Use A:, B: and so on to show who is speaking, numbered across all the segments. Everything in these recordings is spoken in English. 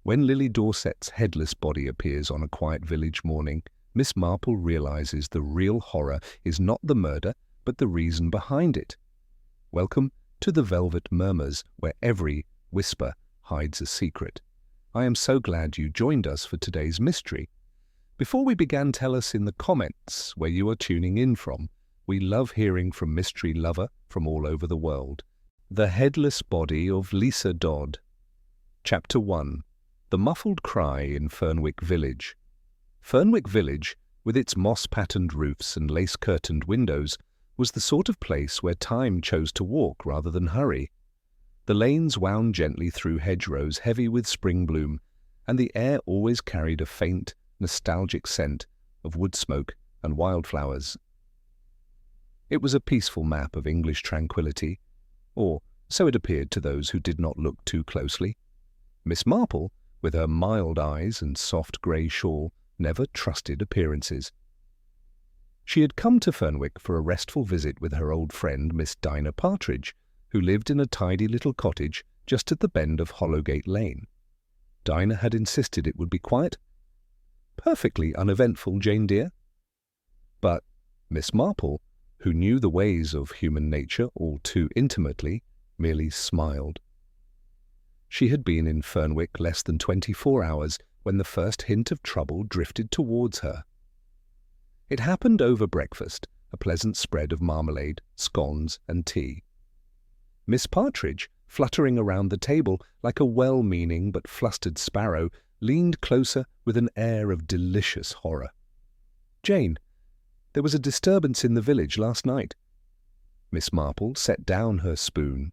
A: When Lily Dorset's headless body appears on a quiet village morning, Miss Marple realizes the real horror is not the murder, but the reason behind it. Welcome to the Velvet Murmurs, where every whisper hides a secret. I am so glad you joined us for today's mystery. Before we begin, tell us in the comments where you are tuning in from. We love hearing from mystery lover from all over the world. The Headless Body of Lisa Dodd. Chapter 1. The Muffled Cry in Fernwick Village. Fernwick Village, with its moss-patterned roofs and lace-curtained windows, was the sort of place where time chose to walk rather than hurry. The lanes wound gently through hedgerows heavy with spring bloom, and the air always carried a faint, nostalgic scent of wood smoke and wildflowers. It was a peaceful map of English tranquillity, or so it appeared to those who did not look too closely. Miss Marple, with her mild eyes and soft grey shawl, never trusted appearances. She had come to Fernwick for a restful visit with her old friend Miss Dinah Partridge, who lived in a tidy little cottage just at the bend of Hollowgate Lane. Dinah had insisted it would be quiet. Perfectly uneventful, Jane dear. But Miss Marple, who knew the ways of human nature all too intimately, merely smiled. She had been in Fernwick less than 24 hours when the first hint of trouble drifted towards her. It happened over breakfast, a pleasant spread of marmalade, scones, and tea. Miss Partridge, fluttering around the table like a well-meaning but flustered sparrow, leaned closer with an air of delicious horror. "Jane, there was a disturbance in the village last night." Miss Marple set down her spoon.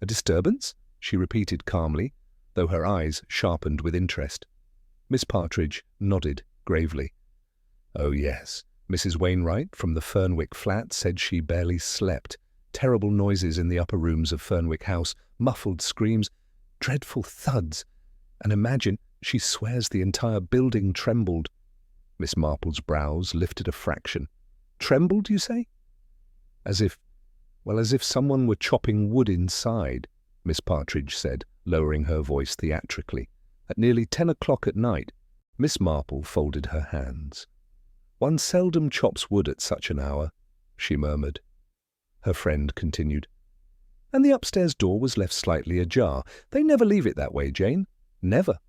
A: "A disturbance?" she repeated calmly, though her eyes sharpened with interest. Miss Partridge nodded gravely. "Oh yes, Mrs. Wainwright from the Fernwick flat said she barely slept. Terrible noises in the upper rooms of Fernwick House, muffled screams, dreadful thuds, and imagine, she swears the entire building trembled." Miss Marple's brows lifted a fraction. "Trembled, you say?" As if someone were chopping wood inside," Miss Partridge said, lowering her voice theatrically. "At nearly 10 o'clock at night." Miss Marple folded her hands. "One seldom chops wood at such an hour," she murmured. Her friend continued. "And the upstairs door was left slightly ajar. They never leave it that way, Jane. Never."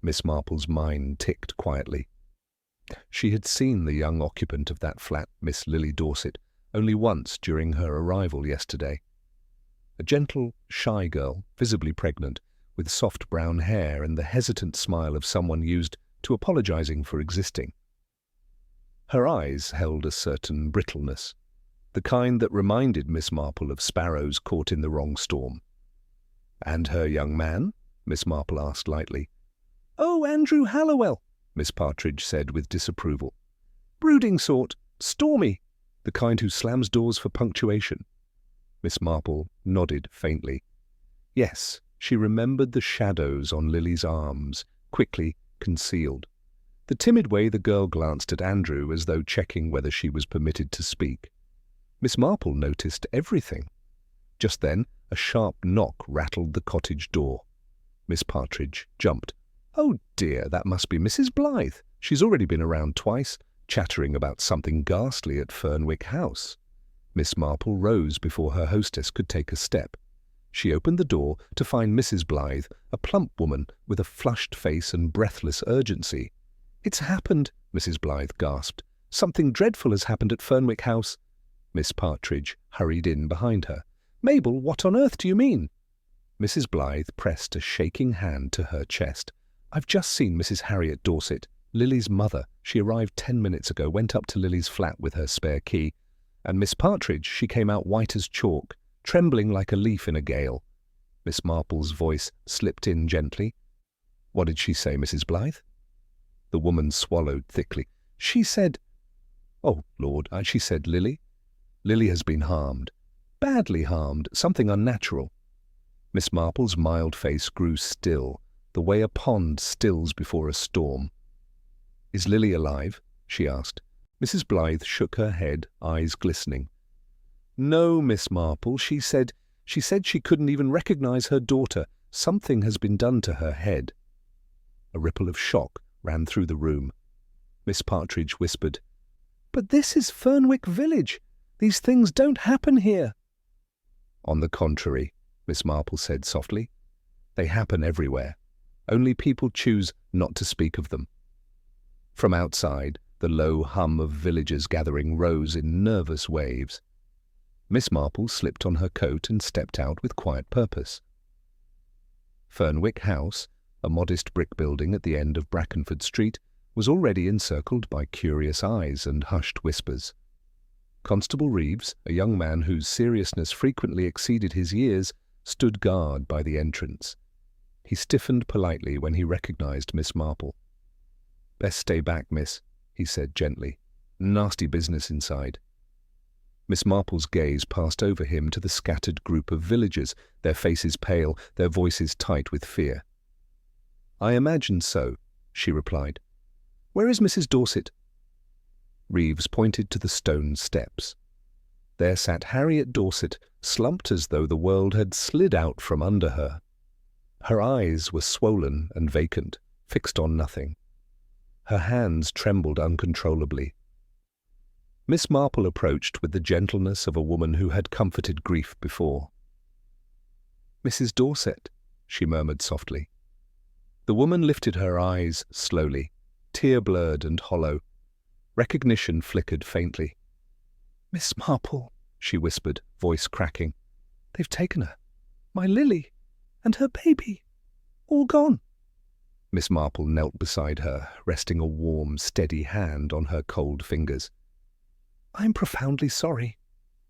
A: Miss Marple's mind ticked quietly. She had seen the young occupant of that flat, Miss Lily Dorset, only once during her arrival yesterday. A gentle, shy girl, visibly pregnant, with soft brown hair and the hesitant smile of someone used to apologizing for existing. Her eyes held a certain brittleness, the kind that reminded Miss Marple of sparrows caught in the wrong storm. "And her young man?" Miss Marple asked lightly. "Oh, Andrew Hallowell," Miss Partridge said with disapproval. "Brooding sort, stormy, the kind who slams doors for punctuation." Miss Marple nodded faintly. Yes, she remembered the shadows on Lily's arms, quickly concealed. The timid way the girl glanced at Andrew as though checking whether she was permitted to speak. Miss Marple noticed everything. Just then, a sharp knock rattled the cottage door. Miss Partridge jumped. "Oh dear, that must be Mrs. Blythe. She's already been around twice, chattering about something ghastly at Fernwick House." Miss Marple rose before her hostess could take a step. She opened the door to find Mrs. Blythe, a plump woman with a flushed face and breathless urgency. "It's happened," Mrs. Blythe gasped. "Something dreadful has happened at Fernwick House." Miss Partridge hurried in behind her. "Mabel, what on earth do you mean?" Mrs. Blythe pressed a shaking hand to her chest. "I've just seen Mrs. Harriet Dorset, Lily's mother. She arrived 10 minutes ago, went up to Lily's flat with her spare key. And Miss Partridge, she came out white as chalk, trembling like a leaf in a gale." Miss Marple's voice slipped in gently. "What did she say, Mrs. Blythe?" The woman swallowed thickly. "She said—" "Oh, Lord, she said Lily. Lily has been harmed. Badly harmed, something unnatural." Miss Marple's mild face grew still, the way a pond stills before a storm. "Is Lily alive?" she asked. Mrs. Blythe shook her head, eyes glistening. "No, Miss Marple, she said she couldn't even recognize her daughter, Something has been done to her head. A ripple of shock ran through the room. Miss Partridge whispered, "But this is Fernwick Village. These things don't happen here." "On the contrary," Miss Marple said softly, "they happen everywhere. Only people choose not to speak of them." From outside, the low hum of villagers gathering rose in nervous waves. Miss Marple slipped on her coat and stepped out with quiet purpose. Fernwick House, a modest brick building at the end of Brackenford Street, was already encircled by curious eyes and hushed whispers. Constable Reeves, a young man whose seriousness frequently exceeded his years, stood guard by the entrance. He stiffened politely when he recognized Miss Marple. "Best stay back, miss," he said gently. "Nasty business inside." Miss Marple's gaze passed over him to the scattered group of villagers, their faces pale, their voices tight with fear. "I imagine so," she replied. "Where is Mrs. Dorset?" Reeves pointed to the stone steps. There sat Harriet Dorset, slumped as though the world had slid out from under her. Her eyes were swollen and vacant, fixed on nothing. Her hands trembled uncontrollably. Miss Marple approached with the gentleness of a woman who had comforted grief before. "Mrs. Dorset," she murmured softly. The woman lifted her eyes slowly, tear-blurred and hollow. Recognition flickered faintly. "Miss Marple," she whispered, voice cracking. "They've taken her. My Lily. And her baby. All gone." Miss Marple knelt beside her, resting a warm, steady hand on her cold fingers. "I'm profoundly sorry."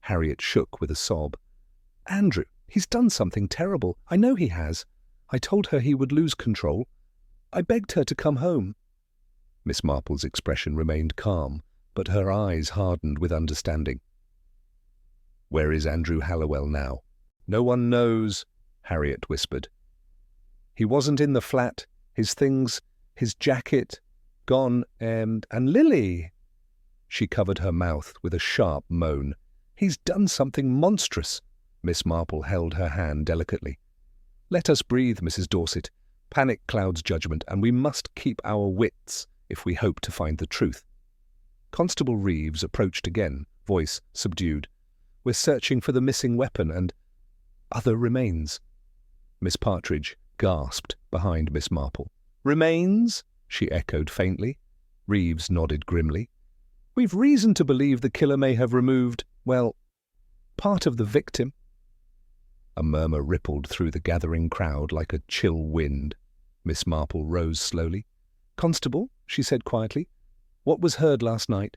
A: Harriet shook with a sob. "Andrew, he's done something terrible. I know he has. I told her he would lose control. I begged her to come home." Miss Marple's expression remained calm, but her eyes hardened with understanding. "Where is Andrew Hallowell now?" "No one knows," Harriet whispered. "He wasn't in the flat. His things, his jacket, gone, and Lily." She covered her mouth with a sharp moan. "He's done something monstrous." Miss Marple held her hand delicately. "Let us breathe, Mrs. Dorset. Panic clouds judgment, and we must keep our wits if we hope to find the truth." Constable Reeves approached again, voice subdued. "We're searching for the missing weapon and other remains." Miss Partridge gasped behind Miss Marple. "Remains?" she echoed faintly. Reeves nodded grimly. "We've reason to believe the killer may have removed, well, part of the victim." A murmur rippled through the gathering crowd like a chill wind. Miss Marple rose slowly. "Constable," she said quietly, "what was heard last night?"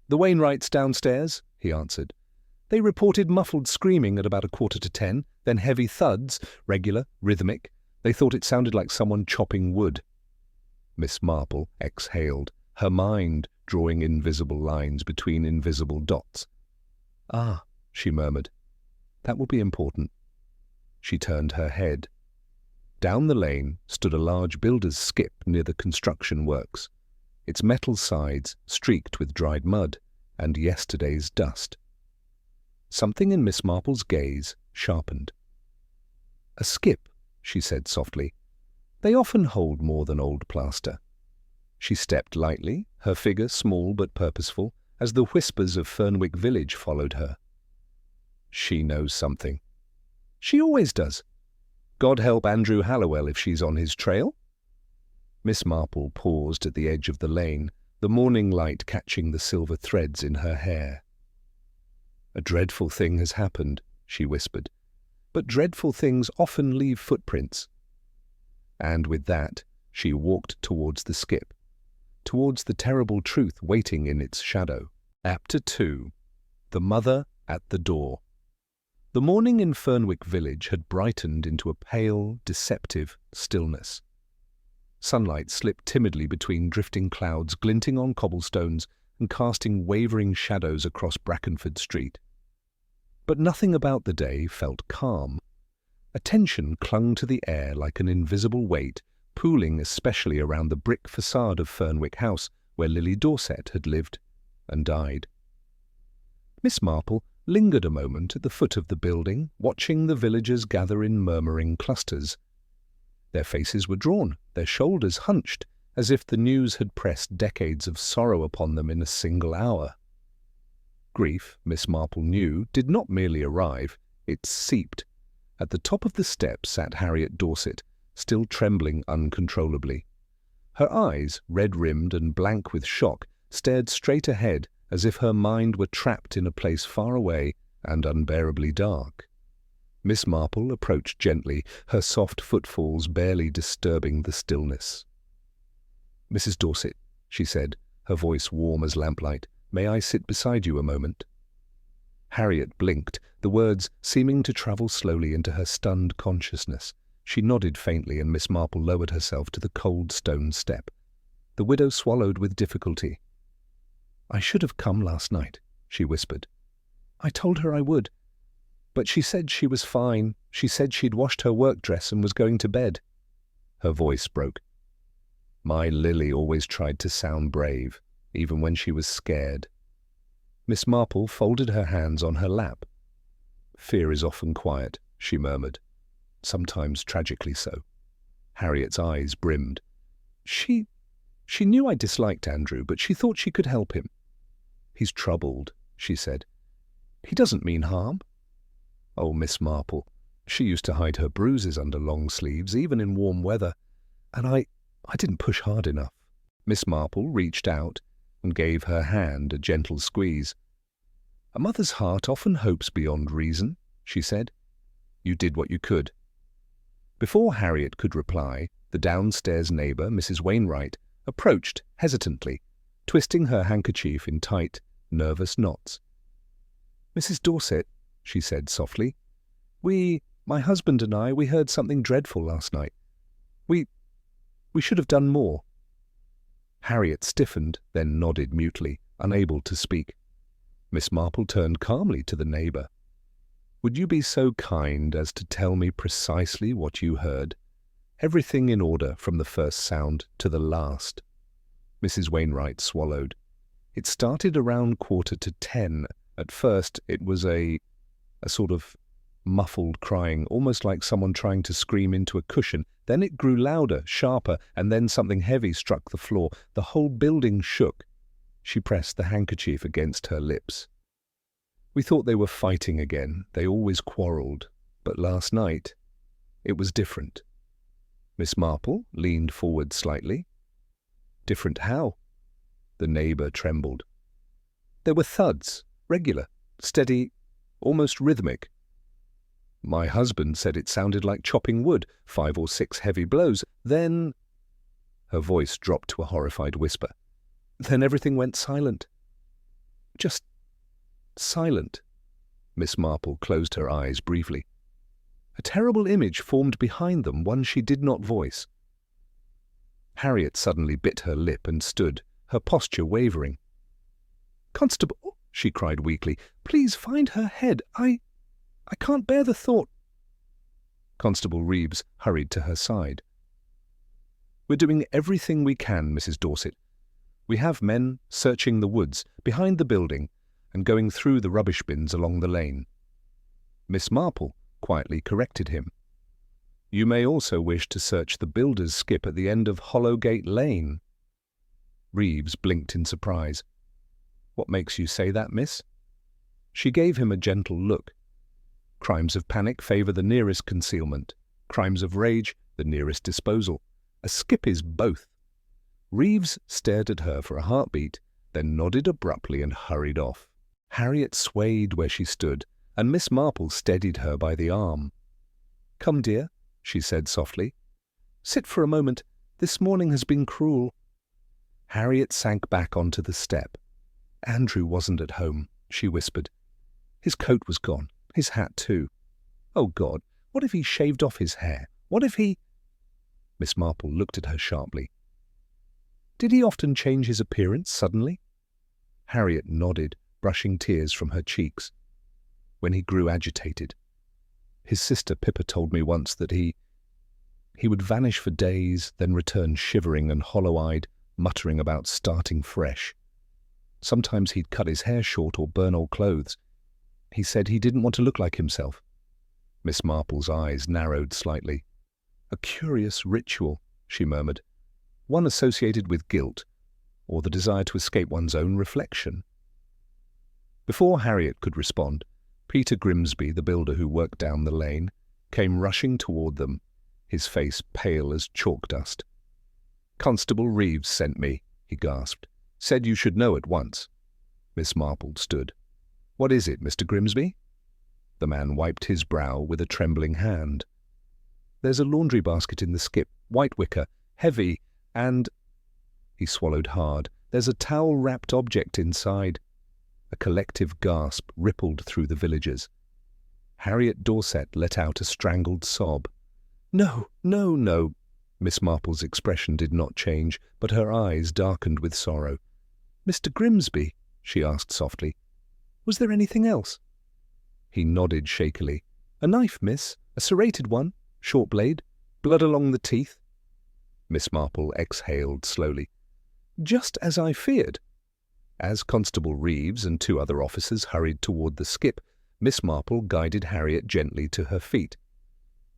A: "The Wainwrights downstairs," he answered. "They reported muffled screaming at about 9:45, then heavy thuds, regular, rhythmic. They thought it sounded like someone chopping wood." Miss Marple exhaled, her mind drawing invisible lines between invisible dots. "Ah," she murmured, "that will be important." She turned her head. Down the lane stood a large builder's skip near the construction works, its metal sides streaked with dried mud and yesterday's dust. Something in Miss Marple's gaze sharpened. "A skip," she said softly. "They often hold more than old plaster." She stepped lightly, her figure small but purposeful, as the whispers of Fernwick Village followed her. "She knows something." "She always does." "God help Andrew Hallowell if she's on his trail." Miss Marple paused at the edge of the lane, the morning light catching the silver threads in her hair. "A dreadful thing has happened," she whispered, "but dreadful things often leave footprints." And with that, she walked towards the skip, towards the terrible truth waiting in its shadow. Chapter 2. The Mother at the Door. The morning in Fernwick Village had brightened into a pale, deceptive stillness. Sunlight slipped timidly between drifting clouds, glinting on cobblestones and casting wavering shadows across Brackenford Street. But nothing about the day felt calm. A tension clung to the air like an invisible weight, pooling especially around the brick facade of Fernwick House, where Lily Dorset had lived and died. Miss Marple lingered a moment at the foot of the building, watching the villagers gather in murmuring clusters. Their faces were drawn, their shoulders hunched, as if the news had pressed decades of sorrow upon them in a single hour. Grief, Miss Marple knew, did not merely arrive, it seeped. At the top of the steps sat Harriet Dorset, still trembling uncontrollably. Her eyes, red-rimmed and blank with shock, stared straight ahead as if her mind were trapped in a place far away and unbearably dark. Miss Marple approached gently, her soft footfalls barely disturbing the stillness. "Mrs. Dorset," she said, her voice warm as lamplight, "may I sit beside you a moment?" Harriet blinked, the words seeming to travel slowly into her stunned consciousness. She nodded faintly, and Miss Marple lowered herself to the cold stone step. The widow swallowed with difficulty. "I should have come last night," she whispered. "I told her I would. But she said she was fine. She said she'd washed her work dress and was going to bed." Her voice broke. "My Lily always tried to sound brave, even when she was scared." Miss Marple folded her hands on her lap. "Fear is often quiet," she murmured. "Sometimes tragically so." Harriet's eyes brimmed. She knew I disliked Andrew, but she thought she could help him." "He's troubled," she said. "He doesn't mean harm." "Oh, Miss Marple, she used to hide her bruises under long sleeves, even in warm weather, and I didn't push hard enough." Miss Marple reached out and gave her hand a gentle squeeze. "A mother's heart often hopes beyond reason," she said. "You did what you could." Before Harriet could reply, the downstairs neighbour, Mrs. Wainwright, approached hesitantly, twisting her handkerchief in tight, nervous knots. "Mrs. Dorset," she said softly, my husband and I, we heard something dreadful last night. We should have done more." Harriet stiffened, then nodded mutely, unable to speak. Miss Marple turned calmly to the neighbour. "Would you be so kind as to tell me precisely what you heard? Everything in order from the first sound to the last." Mrs. Wainwright swallowed. "It started around 9:45. At first it was a sort of muffled crying, almost like someone trying to scream into a cushion. Then it grew louder, sharper, and then something heavy struck the floor. The whole building shook." She pressed the handkerchief against her lips. "We thought they were fighting again. They always quarrelled. But last night, it was different." Miss Marple leaned forward slightly. "Different how?" The neighbour trembled. "There were thuds, regular, steady, almost rhythmic. My husband said it sounded like chopping wood, 5 or 6 heavy blows. Then—" her voice dropped to a horrified whisper. "Then everything went silent. Just silent." Miss Marple closed her eyes briefly. A terrible image formed behind them, one she did not voice. Harriet suddenly bit her lip and stood, her posture wavering. "Constable," she cried weakly, "please find her head. I can't bear the thought." Constable Reeves hurried to her side. "We're doing everything we can, Mrs. Dorset. We have men searching the woods behind the building and going through the rubbish bins along the lane." Miss Marple quietly corrected him. "You may also wish to search the builder's skip at the end of Hollowgate Lane." Reeves blinked in surprise. "What makes you say that, miss?" She gave him a gentle look. Crimes of panic favour the nearest concealment. Crimes of rage, the nearest disposal. A skip is both. Reeves stared at her for a heartbeat, then nodded abruptly and hurried off. Harriet swayed where she stood, and Miss Marple steadied her by the arm. "Come, dear," she said softly. "Sit for a moment. This morning has been cruel." Harriet sank back onto the step. "Andrew wasn't at home," she whispered. "His coat was gone. His hat too. Oh, God, what if he shaved off his hair? What if he—" Miss Marple looked at her sharply. "Did he often change his appearance suddenly?" Harriet nodded, brushing tears from her cheeks. "When he grew agitated. His sister Pippa told me once that he would vanish for days, then return shivering and hollow-eyed, muttering about starting fresh. Sometimes he'd cut his hair short or burn old clothes. He said he didn't want to look like himself. Miss Marple's eyes narrowed slightly. A curious ritual, she murmured. One associated with guilt, or the desire to escape one's own reflection. Before Harriet could respond, Peter Grimsby, the builder who worked down the lane, came rushing toward them, his face pale as chalk dust. "Constable Reeves sent me," he gasped. "Said you should know at once." Miss Marple stood. "What is it, Mr. Grimsby?" The man wiped his brow with a trembling hand. "There's a laundry basket in the skip, white wicker, heavy, and—" He swallowed hard. "There's a towel-wrapped object inside." A collective gasp rippled through the villagers. Harriet Dorset let out a strangled sob. "No, no, no." Miss Marple's expression did not change, but her eyes darkened with sorrow. "Mr. Grimsby," she asked softly, "was there anything else?" He nodded shakily. "A knife, miss, a serrated one, short blade, blood along the teeth." Miss Marple exhaled slowly. "Just as I feared." As Constable Reeves and 2 other officers hurried toward the skip, Miss Marple guided Harriet gently to her feet.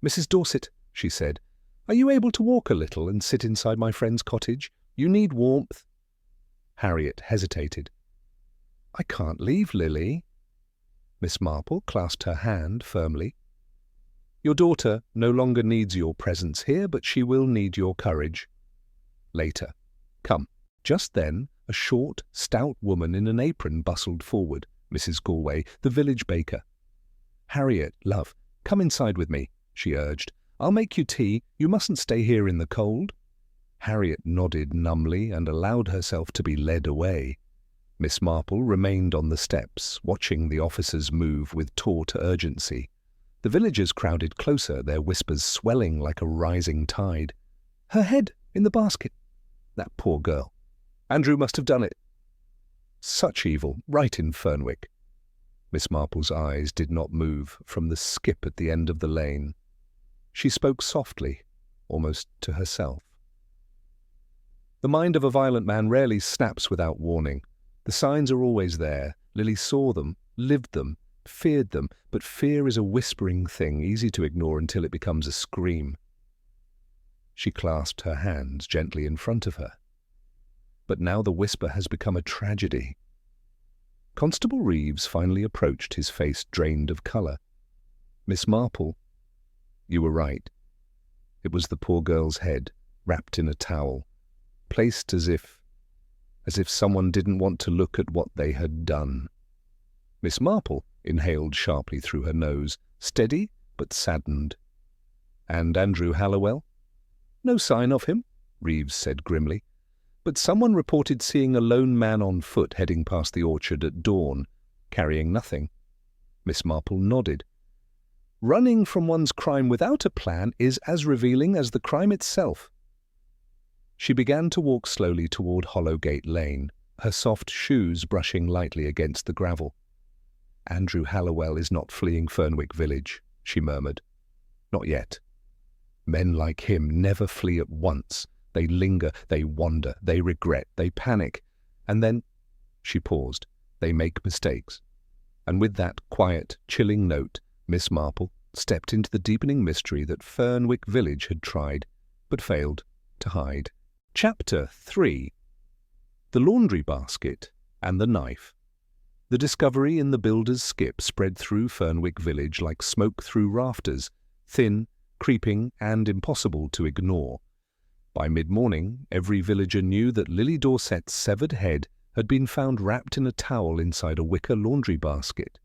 A: "Mrs. Dorset," she said, "are you able to walk a little and sit inside my friend's cottage? You need warmth." Harriet hesitated. "I can't leave, Lily." Miss Marple clasped her hand firmly. "Your daughter no longer needs your presence here, but she will need your courage. Later. Come." Just then, a short, stout woman in an apron bustled forward, Mrs. Galway, the village baker. "Harriet, love, come inside with me," she urged. "I'll make you tea. You mustn't stay here in the cold." Harriet nodded numbly and allowed herself to be led away. Miss Marple remained on the steps, watching the officers move with taut urgency. The villagers crowded closer, their whispers swelling like a rising tide. "Her head in the basket. That poor girl. Andrew must have done it. Such evil, right in Fernwick." Miss Marple's eyes did not move from the skip at the end of the lane. She spoke softly, almost to herself. "The mind of a violent man rarely snaps without warning. The signs are always there. Lily saw them, lived them, feared them, but fear is a whispering thing, easy to ignore until it becomes a scream." She clasped her hands gently in front of her. But now the whisper has become a tragedy. Constable Reeves finally approached, his face drained of colour. "Miss Marple, you were right. It was the poor girl's head, wrapped in a towel, placed as if someone didn't want to look at what they had done." Miss Marple inhaled sharply through her nose, steady but saddened. "And Andrew Hallowell?" "No sign of him," Reeves said grimly. "But someone reported seeing a lone man on foot heading past the orchard at dawn, carrying nothing." Miss Marple nodded. "Running from one's crime without a plan is as revealing as the crime itself." She began to walk slowly toward Hollowgate Lane, her soft shoes brushing lightly against the gravel. "Andrew Hallowell is not fleeing Fernwick Village," she murmured. "Not yet. Men like him never flee at once. They linger, they wander, they regret, they panic, and then—" She paused. "They make mistakes." And with that quiet, chilling note, Miss Marple stepped into the deepening mystery that Fernwick Village had tried, but failed, to hide. Chapter 3. The Laundry Basket and the Knife. The discovery in the builder's skip spread through Fernwick Village like smoke through rafters, thin, creeping, and impossible to ignore. By mid-morning, every villager knew that Lily Dorset's severed head had been found wrapped in a towel inside a wicker laundry basket.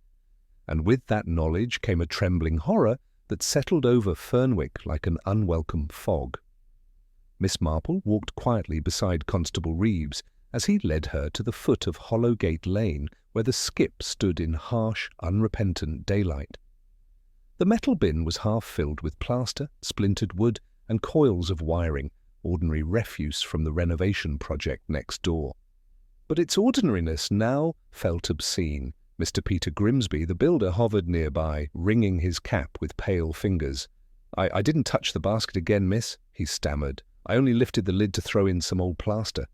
A: And with that knowledge came a trembling horror that settled over Fernwick like an unwelcome fog. Miss Marple walked quietly beside Constable Reeves as he led her to the foot of Hollowgate Lane, where the skip stood in harsh, unrepentant daylight. The metal bin was half filled with plaster, splintered wood, and coils of wiring, ordinary refuse from the renovation project next door. But its ordinariness now felt obscene. Mr. Peter Grimsby, the builder, hovered nearby, wringing his cap with pale fingers. I didn't touch the basket again, miss," he stammered. "I only lifted the lid to throw in some old plaster.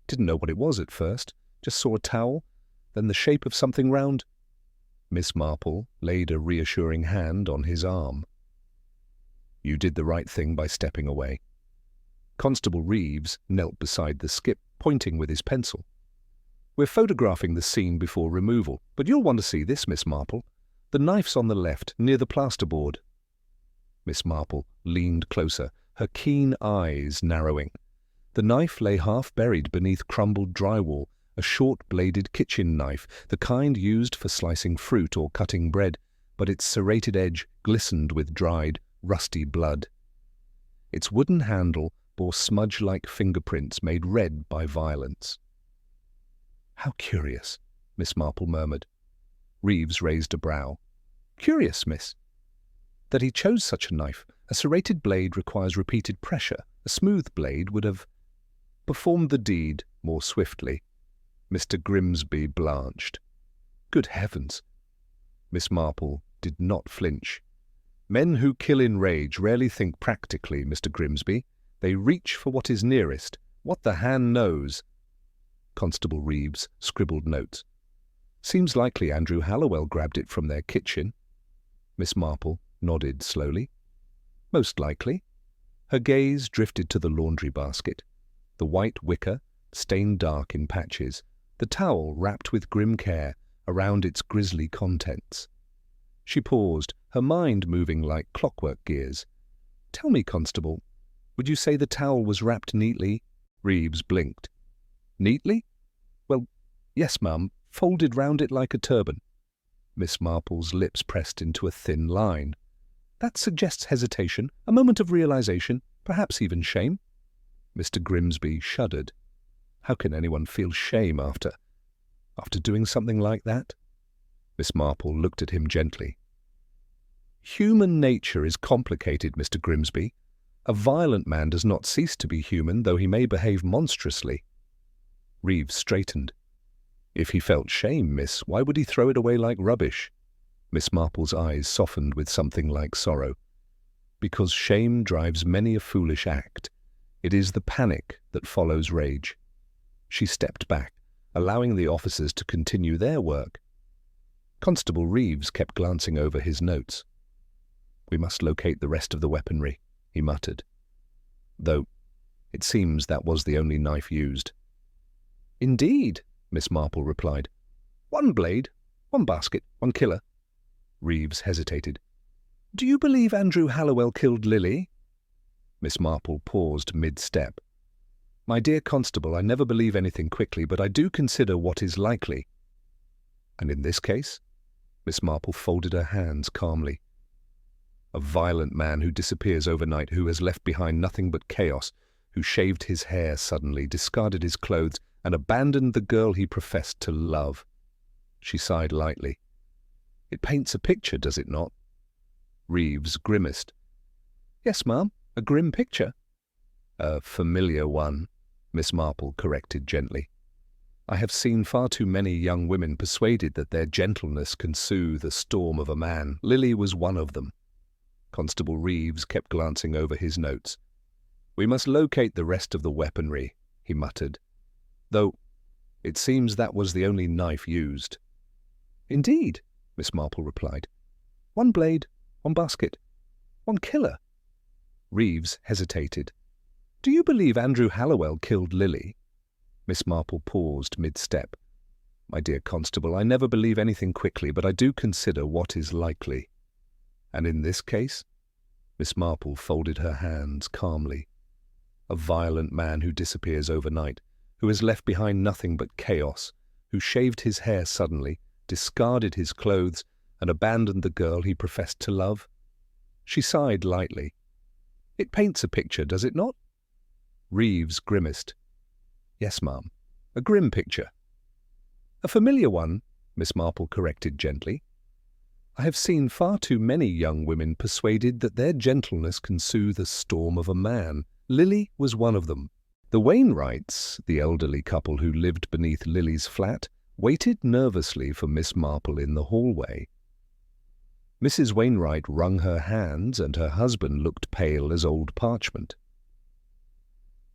A: Didn't know what it was at first. Just saw a towel, then the shape of something round." Miss Marple laid a reassuring hand on his arm. You did the right thing by stepping away. Constable Reeves knelt beside the skip, pointing with his pencil. We're photographing the scene before removal, but you'll want to see this, Miss Marple. The knife's on the left, near the plasterboard. Miss Marple leaned closer, her keen eyes narrowing. The knife lay half buried beneath crumbled drywall, a short-bladed kitchen knife, the kind used for slicing fruit or cutting bread, but its serrated edge glistened with dried, rusty blood. Its wooden handle bore smudge-like fingerprints made red by violence. How curious, Miss Marple murmured. Reeves raised a brow. Curious, miss. That he chose such a knife. A serrated blade requires repeated pressure. A smooth blade would have performed the deed more swiftly. Mr. Grimsby blanched. Good heavens! Miss Marple did not flinch. Men who kill in rage rarely think practically, Mr. Grimsby. They reach for what is nearest, what the hand knows. Constable Reeves scribbled notes. Seems likely Andrew Hallowell grabbed it from their kitchen. Miss Marple nodded slowly. Most likely. Her gaze drifted to the laundry basket. The white wicker, stained dark in patches, the towel wrapped with grim care around its grisly contents. She paused, her mind moving like clockwork gears. Tell me, Constable, would you say the towel was wrapped neatly? Reeves blinked. Neatly? Well, yes, ma'am, folded round it like a turban. Miss Marple's lips pressed into a thin line. That suggests hesitation, a moment of realization, perhaps even shame. Mr. Grimsby shuddered. How can anyone feel shame after doing something like that? Miss Marple looked at him gently. Human nature is complicated, Mr. Grimsby. A violent man does not cease to be human, though he may behave monstrously. Reeves straightened. If he felt shame, miss, why would he throw it away like rubbish? Miss Marple's eyes softened with something like sorrow. Because shame drives many a foolish act. It is the panic that follows rage. She stepped back, allowing the officers to continue their work. Constable Reeves kept glancing over his notes. We must locate the rest of the weaponry, he muttered. Though, it seems that was the only knife used. Indeed, Miss Marple replied. One blade, one basket, one killer. Reeves hesitated. Do you believe Andrew Hallowell killed Lily? Miss Marple paused mid-step. My dear Constable, I never believe anything quickly, but I do consider what is likely. And in this case? Miss Marple folded her hands calmly. A violent man who disappears overnight, who has left behind nothing but chaos, who shaved his hair suddenly, discarded his clothes, and abandoned the girl he professed to love. She sighed lightly. It paints a picture, does it not? Reeves grimaced. Yes, ma'am, a grim picture. A familiar one, Miss Marple corrected gently. I have seen far too many young women persuaded that their gentleness can soothe the storm of a man. Lily was one of them. Constable Reeves kept glancing over his notes. We must locate the rest of the weaponry, he muttered. Though, it seems that was the only knife used. Indeed, Miss Marple replied. One blade, one basket, one killer. Reeves hesitated. Do you believe Andrew Hallowell killed Lily? Miss Marple paused mid-step. My dear Constable, I never believe anything quickly, but I do consider what is likely. And in this case? Miss Marple folded her hands calmly. A violent man who disappears overnight, who has left behind nothing but chaos, who shaved his hair suddenly, discarded his clothes, and abandoned the girl he professed to love. She sighed lightly. It paints a picture, does it not? Reeves grimaced. Yes, ma'am, a grim picture. A familiar one, Miss Marple corrected gently. I have seen far too many young women persuaded that their gentleness can soothe the storm of a man. Lily was one of them. The Wainwrights, the elderly couple who lived beneath Lily's flat, waited nervously for Miss Marple in the hallway. Mrs. Wainwright wrung her hands, and her husband looked pale as old parchment.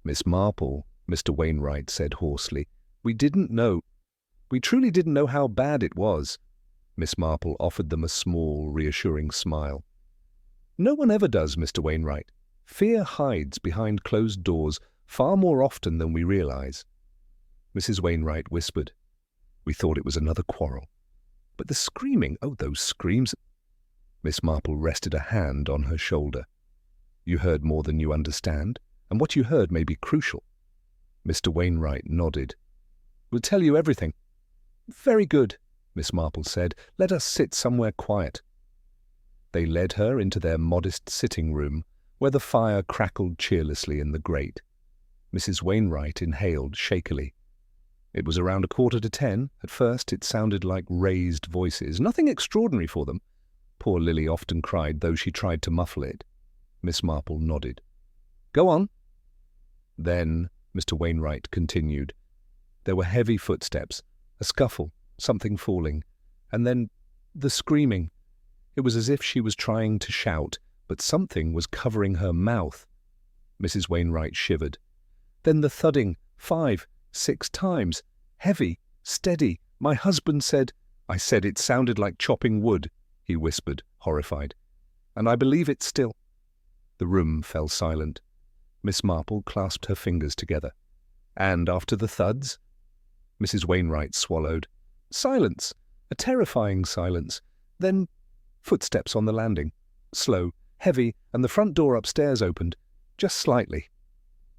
A: Miss Marple, Mr. Wainwright said hoarsely, we truly didn't know how bad it was. Miss Marple offered them a small, reassuring smile. "No one ever does, Mr. Wainwright. Fear hides behind closed doors far more often than we realize." Mrs. Wainwright whispered, "We thought it was another quarrel. But the screaming, oh, those screams." Miss Marple rested a hand on her shoulder. "You heard more than you understand, and what you heard may be crucial." Mr. Wainwright nodded. "We'll tell you everything." "Very good," Miss Marple said. "Let us sit somewhere quiet." They led her into their modest sitting room, where the fire crackled cheerlessly in the grate. Mrs. Wainwright inhaled shakily. It was around 9:45. At first it sounded like raised voices, nothing extraordinary for them. Poor Lily often cried, though she tried to muffle it. Miss Marple nodded. "Go on." "Then," Mr. Wainwright continued, "there were heavy footsteps, a scuffle, something falling, and then the screaming. It was as if she was trying to shout, but something was covering her mouth." Mrs. Wainwright shivered. "Then the thudding, 5, 6 times, heavy, steady. My husband said—" "I said it sounded like chopping wood," he whispered, horrified. "And I believe it still." The room fell silent. Miss Marple clasped her fingers together. "And after the thuds?" Mrs. Wainwright swallowed. "Silence, a terrifying silence. Then footsteps on the landing, slow, heavy, and the front door upstairs opened, just slightly."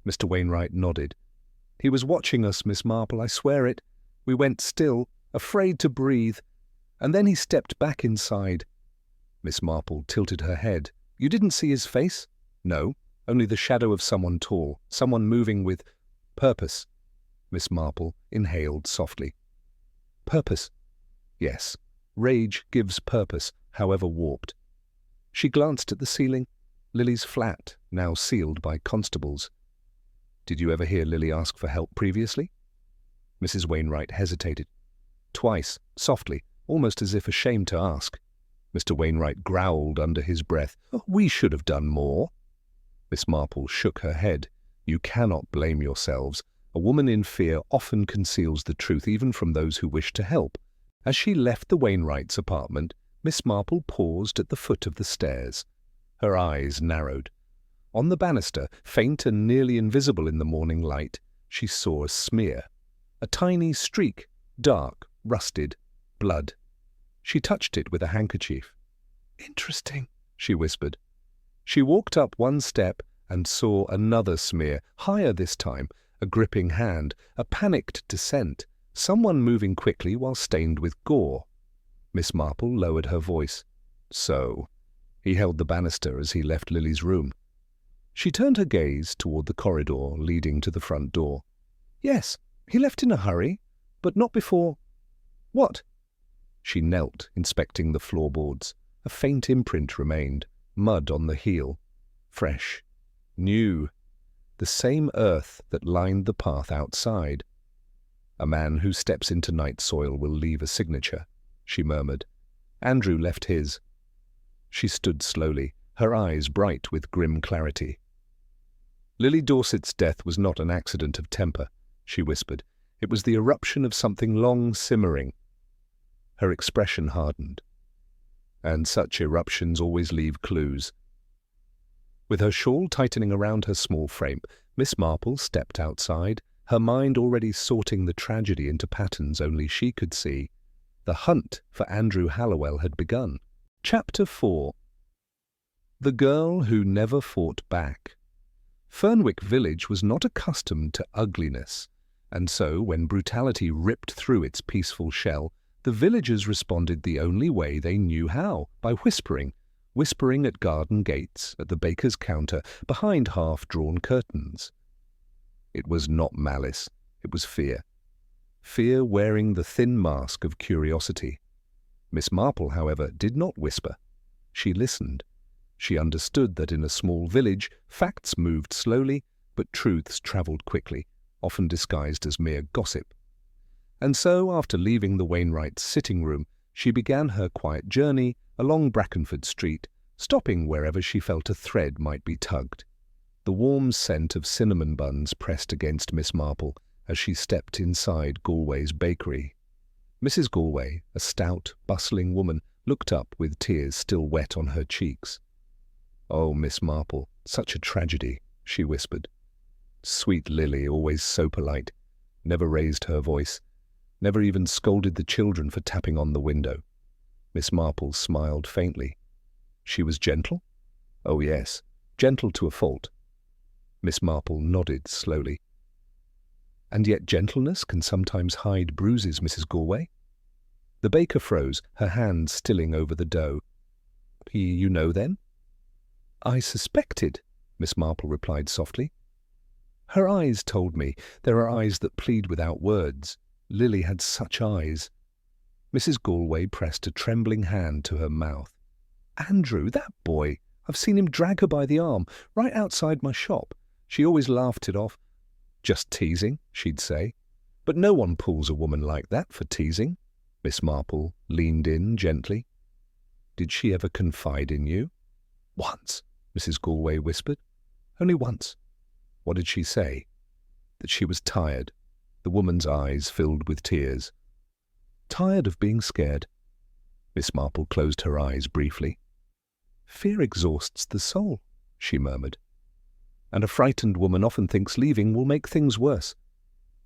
A: Mr. Wainwright nodded. "He was watching us, Miss Marple, I swear it. We went still, afraid to breathe, and then he stepped back inside." Miss Marple tilted her head. "You didn't see his face?" "No, only the shadow of someone tall, someone moving with purpose." Miss Marple inhaled softly. "Purpose?" "Yes, rage gives purpose, however warped." She glanced at the ceiling. Lily's flat, now sealed by constables. "Did you ever hear Lily ask for help previously?" Mrs. Wainwright hesitated. "Twice, softly, almost as if ashamed to ask." Mr. Wainwright growled under his breath. "Oh, we should have done more." Miss Marple shook her head. "You cannot blame yourselves. A woman in fear often conceals the truth even from those who wish to help." As she left the Wainwrights' apartment, Miss Marple paused at the foot of the stairs. Her eyes narrowed. On the banister, faint and nearly invisible in the morning light, she saw a smear. A tiny streak, dark, rusted, blood. She touched it with a handkerchief. "Interesting," she whispered. She walked up one step and saw another smear, higher this time, a gripping hand, a panicked descent, someone moving quickly while stained with gore. Miss Marple lowered her voice. "So." He held the banister as he left Lily's room. She turned her gaze toward the corridor leading to the front door. "Yes, he left in a hurry, but not before—" "What?" She knelt, inspecting the floorboards. A faint imprint remained, mud on the heel. Fresh. New. The same earth that lined the path outside. "A man who steps into night soil will leave a signature," she murmured. "Andrew left his." She stood slowly, her eyes bright with grim clarity. "Lily Dorset's death was not an accident of temper," she whispered. "It was the eruption of something long simmering." Her expression hardened. "And such eruptions always leave clues." With her shawl tightening around her small frame, Miss Marple stepped outside, her mind already sorting the tragedy into patterns only she could see. The hunt for Andrew Hallowell had begun. Chapter 4. The Girl Who Never Fought Back. Fernwick Village was not accustomed to ugliness, and so when brutality ripped through its peaceful shell, the villagers responded the only way they knew how, by whispering at garden gates, at the baker's counter, behind half-drawn curtains. It was not malice, it was fear. Fear wearing the thin mask of curiosity. Miss Marple, however, did not whisper. She listened. She understood that in a small village, facts moved slowly, but truths travelled quickly, often disguised as mere gossip. And so, after leaving the Wainwrights' sitting room, she began her quiet journey along Brackenford Street, stopping wherever she felt a thread might be tugged. The warm scent of cinnamon buns pressed against Miss Marple as she stepped inside Galway's bakery. Mrs. Galway, a stout, bustling woman, looked up with tears still wet on her cheeks. "Oh, Miss Marple, such a tragedy," she whispered. "Sweet Lily, always so polite, never raised her voice, never even scolded the children for tapping on the window." Miss Marple smiled faintly. "She was gentle?" "Oh, yes, gentle to a fault." Miss Marple nodded slowly. "And yet gentleness can sometimes hide bruises, Mrs. Galway." The baker froze, her hand stilling over the dough. "You know, then?" "I suspected," Miss Marple replied softly. "Her eyes told me. There are eyes that plead without words. Lily had such eyes." Mrs. Galway pressed a trembling hand to her mouth. "Andrew, that boy! I've seen him drag her by the arm, right outside my shop. She always laughed it off. 'Just teasing,' she'd say. But no one pulls a woman like that for teasing." Miss Marple leaned in gently. "Did she ever confide in you?" "Once," Mrs. Galway whispered. "Only once." "What did she say?" "That she was tired." The woman's eyes filled with tears. "Tired of being scared." Miss Marple closed her eyes briefly. "Fear exhausts the soul," she murmured. "And a frightened woman often thinks leaving will make things worse."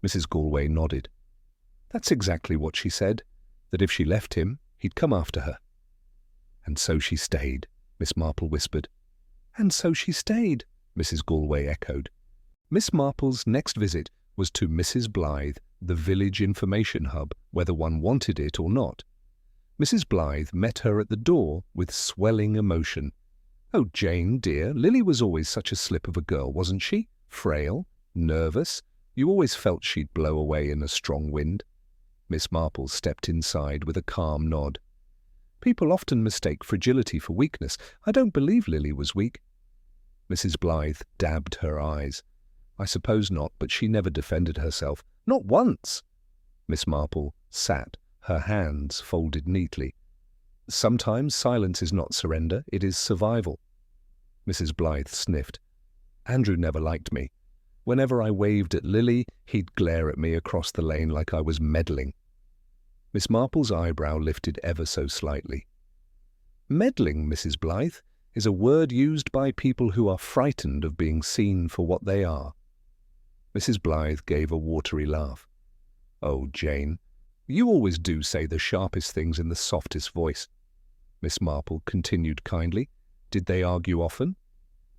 A: Mrs. Galway nodded. "That's exactly what she said, that if she left him, he'd come after her." "And so she stayed," Miss Marple whispered. "And so she stayed," Mrs. Galway echoed. Miss Marple's next visit was to Mrs. Blythe, the village information hub, whether one wanted it or not. Mrs. Blythe met her at the door with swelling emotion. "Oh, Jane, dear, Lily was always such a slip of a girl, wasn't she? Frail, nervous. You always felt she'd blow away in a strong wind." Miss Marple stepped inside with a calm nod. "People often mistake fragility for weakness. I don't believe Lily was weak." Mrs. Blythe dabbed her eyes. "I suppose not, but she never defended herself. Not once." Miss Marple sat, her hands folded neatly. "Sometimes silence is not surrender, it is survival." Mrs. Blythe sniffed. "Andrew never liked me. Whenever I waved at Lily, he'd glare at me across the lane like I was meddling." Miss Marple's eyebrow lifted ever so slightly. "Meddling, Mrs. Blythe, is a word used by people who are frightened of being seen for what they are." Mrs. Blythe gave a watery laugh. "Oh, Jane, you always do say the sharpest things in the softest voice." Miss Marple continued kindly. "Did they argue often?"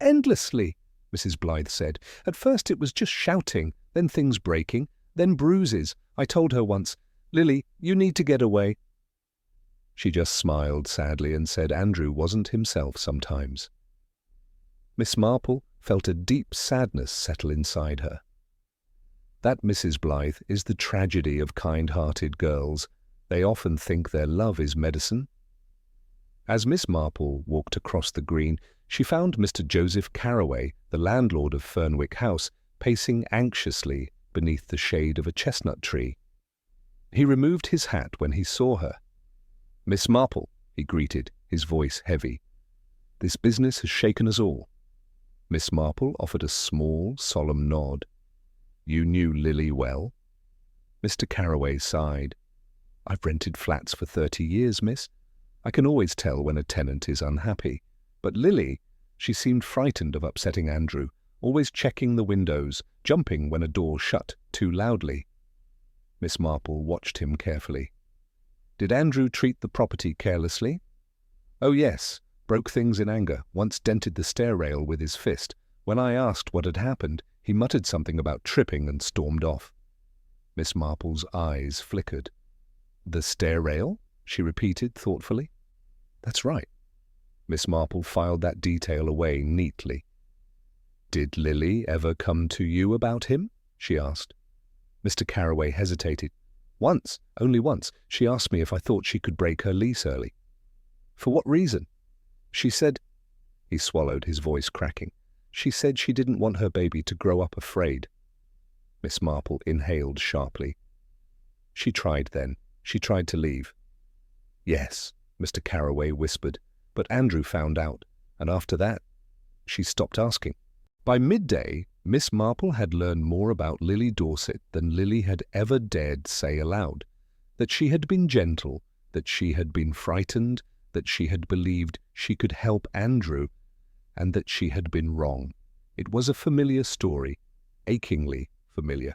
A: "Endlessly," Mrs. Blythe said. "At first it was just shouting, then things breaking, then bruises. I told her once, 'Lily, you need to get away.' She just smiled sadly and said Andrew wasn't himself sometimes." Miss Marple felt a deep sadness settle inside her. That, Mrs. Blythe, is the tragedy of kind-hearted girls. They often think their love is medicine. As Miss Marple walked across the green, she found Mr. Joseph Carraway, the landlord of Fernwick House, pacing anxiously beneath the shade of a chestnut tree. He removed his hat when he saw her. "Miss Marple," he greeted, his voice heavy. "This business has shaken us all." Miss Marple offered a small, solemn nod. "You knew Lily well?" Mr. Carraway sighed. "I've rented flats for 30 years, miss. I can always tell when a tenant is unhappy. But Lily, she seemed frightened of upsetting Andrew, always checking the windows, jumping when a door shut too loudly." Miss Marple watched him carefully. "Did Andrew treat the property carelessly?" "Oh, yes. Broke things in anger, once dented the stair rail with his fist. When I asked what had happened, he muttered something about tripping and stormed off." Miss Marple's eyes flickered. "The stair rail?" she repeated thoughtfully. "That's right." Miss Marple filed that detail away neatly. "Did Lily ever come to you about him?" she asked. Mr. Carraway hesitated. "Once, only once. She asked me if I thought she could break her lease early." "For what reason?" "She said—" He swallowed, his voice cracking. "She said she didn't want her baby to grow up afraid." Miss Marple inhaled sharply. "She tried then. She tried to leave." "Yes," Mr. Carraway whispered, "but Andrew found out, and after that, she stopped asking." By midday, Miss Marple had learned more about Lily Dorset than Lily had ever dared say aloud. that she had been gentle, that she had been frightened, that she had believed she could help Andrew, and that she had been wrong. It was a familiar story, achingly familiar.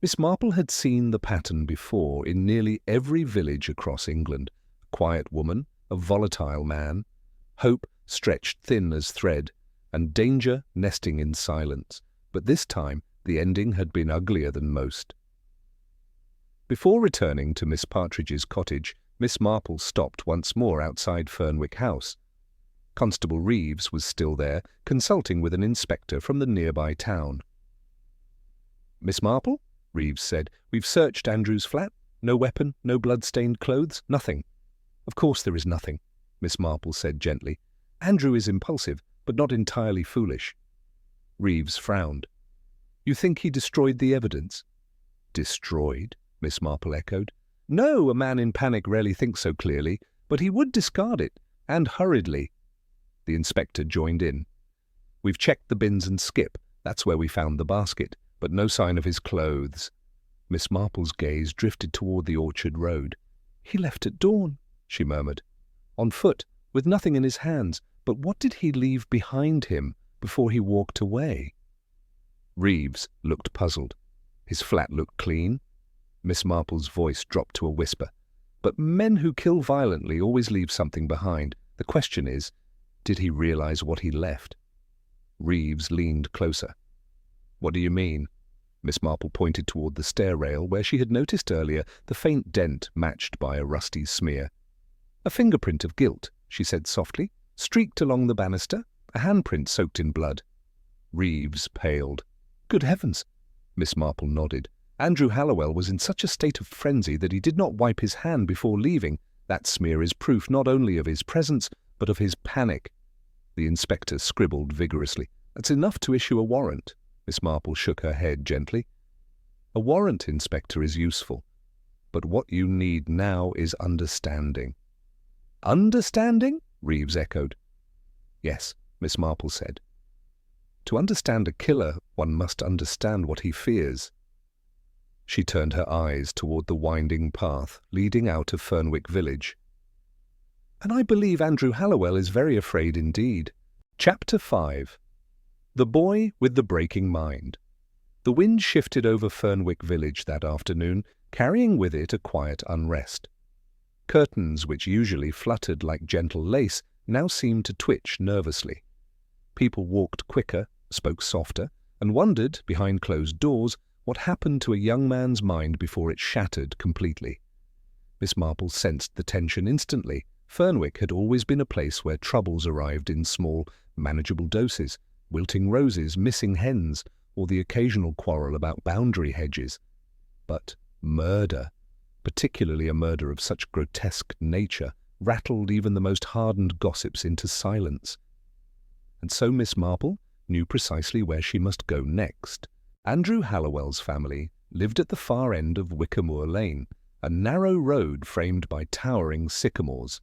A: Miss Marple had seen the pattern before in nearly every village across England. A quiet woman, a volatile man, hope stretched thin as thread, and danger nesting in silence. But this time the ending had been uglier than most. Before returning to Miss Partridge's cottage, Miss Marple stopped once more outside Fernwick House. Constable Reeves was still there, consulting with an inspector from the nearby town. "Miss Marple," Reeves said, "we've searched Andrew's flat. No weapon, no blood-stained clothes, nothing." "Of course there is nothing," Miss Marple said gently. "Andrew is impulsive, but not entirely foolish." Reeves frowned. "You think he destroyed the evidence?" "Destroyed?" Miss Marple echoed. "No, a man in panic rarely thinks so clearly, but he would discard it, and hurriedly." The inspector joined in. "We've checked the bins and skip. That's where we found the basket, but no sign of his clothes." Miss Marple's gaze drifted toward the orchard road. "He left at dawn," she murmured. "On foot, with nothing in his hands. But what did he leave behind him before he walked away?" Reeves looked puzzled. His flat looked clean. Miss Marple's voice dropped to a whisper. "But men who kill violently always leave something behind. The question is, did he realize what he left?" Reeves leaned closer. "What do you mean?" Miss Marple pointed toward the stair rail where she had noticed earlier the faint dent matched by a rusty smear. "A fingerprint of guilt," she said softly, "streaked along the banister, a handprint soaked in blood." Reeves paled. "Good heavens!" Miss Marple nodded. "Andrew Hallowell was in such a state of frenzy that he did not wipe his hand before leaving. That smear is proof not only of his presence, but of his panic." The inspector scribbled vigorously. "That's enough to issue a warrant." Miss Marple shook her head gently. "A warrant, Inspector, is useful. But what you need now is understanding." "Understanding?" Reeves echoed. "Yes," Miss Marple said. "To understand a killer, one must understand what he fears." She turned her eyes toward the winding path leading out of Fernwick Village. "And I believe Andrew Hallowell is very afraid indeed." Chapter 5. The Boy with the Breaking Mind. The wind shifted over Fernwick Village that afternoon, carrying with it a quiet unrest. Curtains, which usually fluttered like gentle lace, now seemed to twitch nervously. People walked quicker, spoke softer, and wondered, behind closed doors, what happened to a young man's mind before it shattered completely. Miss Marple sensed the tension instantly. Fernwick had always been a place where troubles arrived in small, manageable doses: wilting roses, missing hens, or the occasional quarrel about boundary hedges. But murder, particularly a murder of such grotesque nature, rattled even the most hardened gossips into silence. And so Miss Marple knew precisely where she must go next. Andrew Hallowell's family lived at the far end of Wickermoor Lane, a narrow road framed by towering sycamores.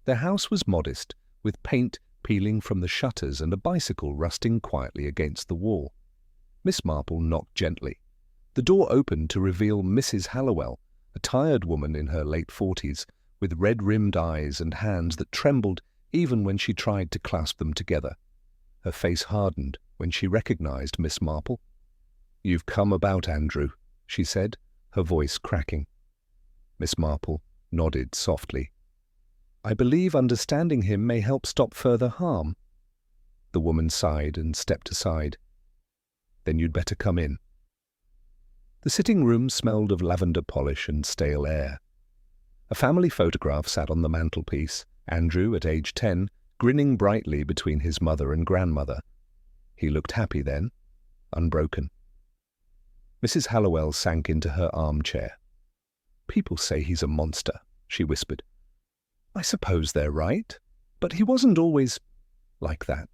A: Their house was modest, with paint peeling from the shutters and a bicycle rusting quietly against the wall. Miss Marple knocked gently. The door opened to reveal Mrs. Hallowell, a tired woman in her late 40s, with red-rimmed eyes and hands that trembled even when she tried to clasp them together. Her face hardened when she recognized Miss Marple. "You've come about Andrew," she said, her voice cracking. Miss Marple nodded softly. "I believe understanding him may help stop further harm." The woman sighed and stepped aside. "Then you'd better come in." The sitting room smelled of lavender polish and stale air. A family photograph sat on the mantelpiece, Andrew, at age 10, grinning brightly between his mother and grandmother. He looked happy then, unbroken. Mrs. Hallowell sank into her armchair. "People say he's a monster," she whispered. "I suppose they're right, but he wasn't always like that."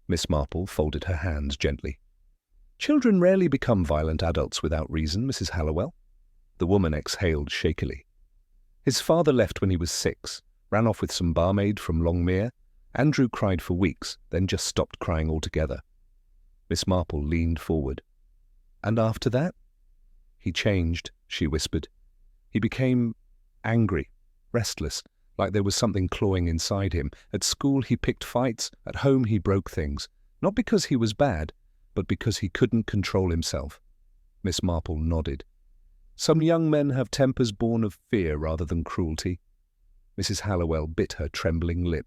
A: Miss Marple folded her hands gently. "Children rarely become violent adults without reason, Mrs. Hallowell." The woman exhaled shakily. "His father left when he was 6, ran off with some barmaid from Longmere. Andrew cried for weeks, then just stopped crying altogether." Miss Marple leaned forward. "And after that?" "He changed," she whispered. He became angry, restless, like there was something clawing inside him. At school he picked fights, at home he broke things, not because he was bad, but because he couldn't control himself. Miss Marple nodded. Some young men have tempers born of fear rather than cruelty. Mrs. Hallowell bit her trembling lip.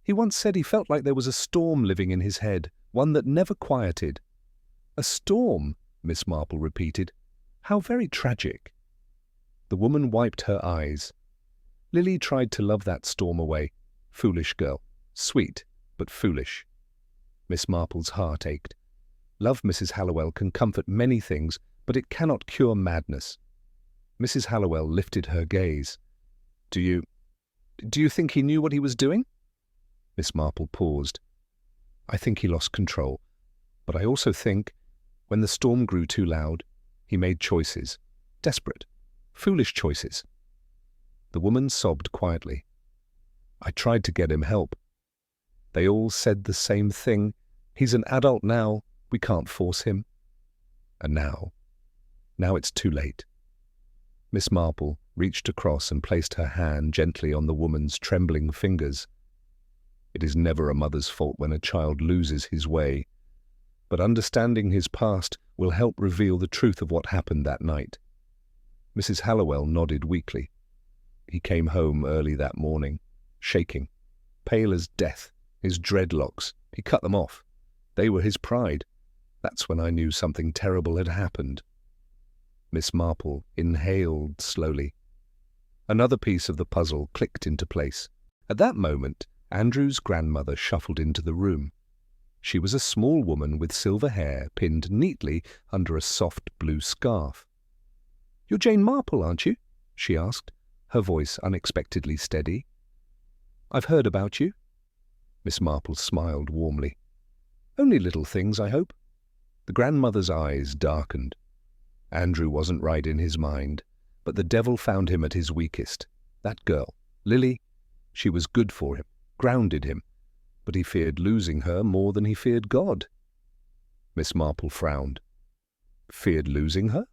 A: He once said he felt like there was a storm living in his head, one that never quieted. A storm, Miss Marple repeated. How very tragic. The woman wiped her eyes. Lily tried to love that storm away. Foolish girl. Sweet, but foolish. Miss Marple's heart ached. Love, Mrs. Hallowell, can comfort many things, but it cannot cure madness. Mrs. Hallowell lifted her gaze. Do you think he knew what he was doing? Miss Marple paused. I think he lost control, but I also think, when the storm grew too loud, he made choices. Desperate, foolish choices. The woman sobbed quietly. I tried to get him help. They all said the same thing. He's an adult now. We can't force him. And now it's too late. Miss Marple reached across and placed her hand gently on the woman's trembling fingers. It is never a mother's fault when a child loses his way, but understanding his past will help reveal the truth of what happened that night. Mrs. Hallowell nodded weakly. He came home early that morning, shaking, pale as death, his dreadlocks. He cut them off. They were his pride. That's when I knew something terrible had happened. Miss Marple inhaled slowly. Another piece of the puzzle clicked into place. At that moment, Andrew's grandmother shuffled into the room. She was a small woman with silver hair pinned neatly under a soft blue scarf. You're Jane Marple, aren't you? She asked, her voice unexpectedly steady. I've heard about you. Miss Marple smiled warmly. Only little things, I hope. The grandmother's eyes darkened. Andrew wasn't right in his mind, but the devil found him at his weakest. That girl, Lily, she was good for him, grounded him, but he feared losing her more than he feared God. Miss Marple frowned. Feared losing her?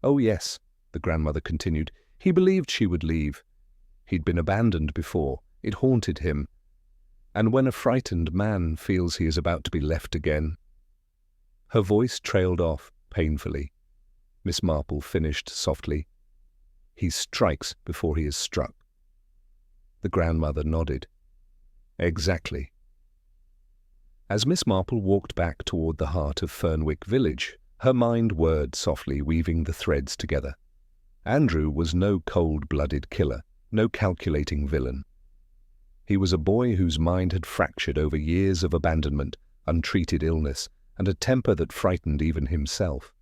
A: Oh, yes, the grandmother continued. He believed she would leave. He'd been abandoned before. It haunted him. And when a frightened man feels he is about to be left again. Her voice trailed off painfully. Miss Marple finished softly. He strikes before he is struck. The grandmother nodded. Exactly. As Miss Marple walked back toward the heart of Fernwick Village, her mind whirred softly, weaving the threads together. Andrew was no cold-blooded killer, no calculating villain. He was a boy whose mind had fractured over years of abandonment, untreated illness, and a temper that frightened even himself.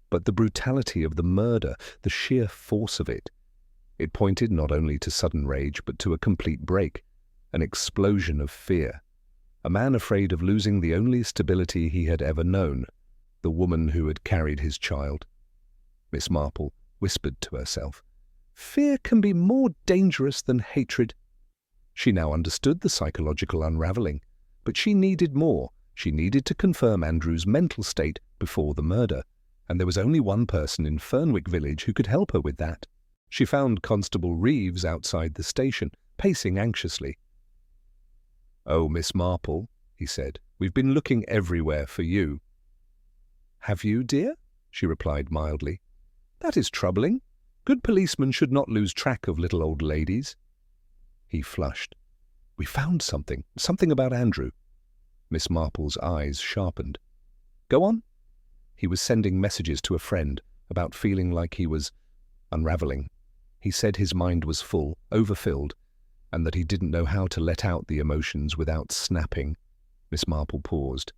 A: But the brutality of the murder, the sheer force of it pointed not only to sudden rage, but to a complete break, an explosion of fear. A man afraid of losing the only stability he had ever known, the woman who had carried his child. Miss Marple whispered to herself, Fear can be more dangerous than hatred. She now understood the psychological unraveling, but she needed more. She needed to confirm Andrew's mental state before the murder, and there was only one person in Fernwick Village who could help her with that. She found Constable Reeves outside the station, pacing anxiously. Oh, Miss Marple, he said, we've been looking everywhere for you. Have you, dear? She replied mildly. That is troubling. Good policemen should not lose track of little old ladies. He flushed. We found something about Andrew. Miss Marple's eyes sharpened. Go on. He was sending messages to a friend about feeling like he was unraveling. He said his mind was full, overfilled, and that he didn't know how to let out the emotions without snapping. Miss Marple paused.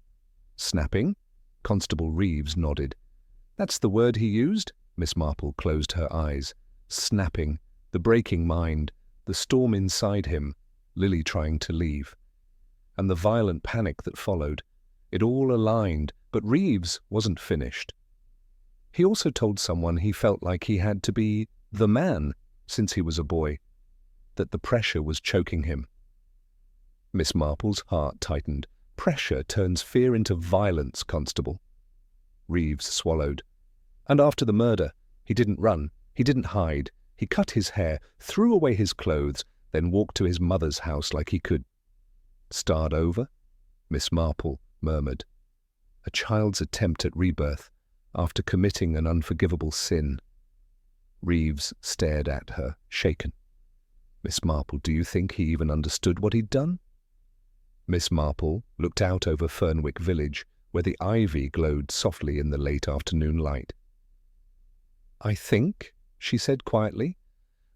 A: Snapping? Constable Reeves nodded. That's the word he used? Miss Marple closed her eyes. Snapping, the breaking mind, the storm inside him, Lily trying to leave, and the violent panic that followed. It all aligned, but Reeves wasn't finished. He also told someone he felt like he had to be the man since he was a boy, that the pressure was choking him. Miss Marple's heart tightened. Pressure turns fear into violence, Constable. Reeves swallowed. And after the murder, he didn't run. He didn't hide. He cut his hair, threw away his clothes, then walked to his mother's house like he could. "Start over?" Miss Marple murmured. A child's attempt at rebirth after committing an unforgivable sin. Reeves stared at her, shaken. "Miss Marple, do you think he even understood what he'd done?" Miss Marple looked out over Fernwick Village, where the ivy glowed softly in the late afternoon light. "I think," she said quietly,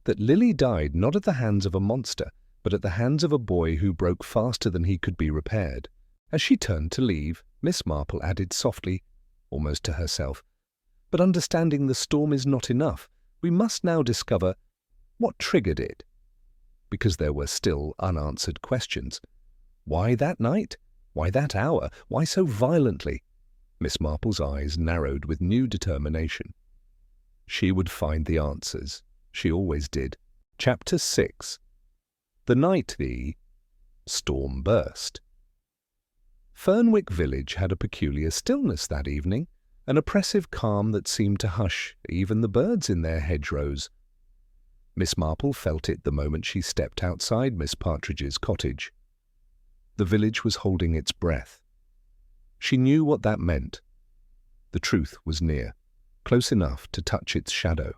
A: "that Lily died not at the hands of a monster, but at the hands of a boy who broke faster than he could be repaired." As she turned to leave, Miss Marple added softly, almost to herself, "But understanding the storm is not enough. We must now discover what triggered it." Because there were still unanswered questions. Why that night? Why that hour? Why so violently? Miss Marple's eyes narrowed with new determination. She would find the answers. She always did. Chapter 6. The night the storm burst. Fernwick Village had a peculiar stillness that evening, an oppressive calm that seemed to hush even the birds in their hedgerows. Miss Marple felt it the moment she stepped outside Miss Partridge's cottage. The village was holding its breath. She knew what that meant. The truth was near, close enough to touch its shadow.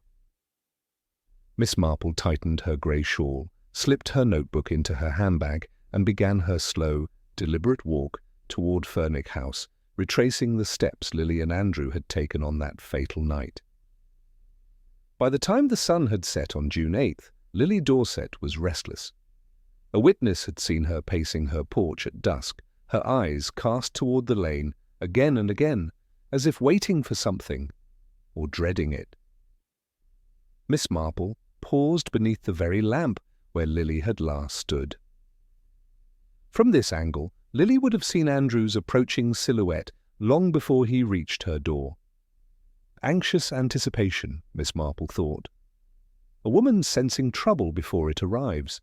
A: Miss Marple tightened her grey shawl, slipped her notebook into her handbag, and began her slow, deliberate walk toward Fernwick House, retracing the steps Lily and Andrew had taken on that fatal night. By the time the sun had set on June 8th, Lily Dorset was restless. A witness had seen her pacing her porch at dusk, her eyes cast toward the lane again and again, as if waiting for something, or dreading it. Miss Marple paused beneath the very lamp where Lily had last stood. From this angle, Lily would have seen Andrew's approaching silhouette long before he reached her door. Anxious anticipation, Miss Marple thought. A woman sensing trouble before it arrives.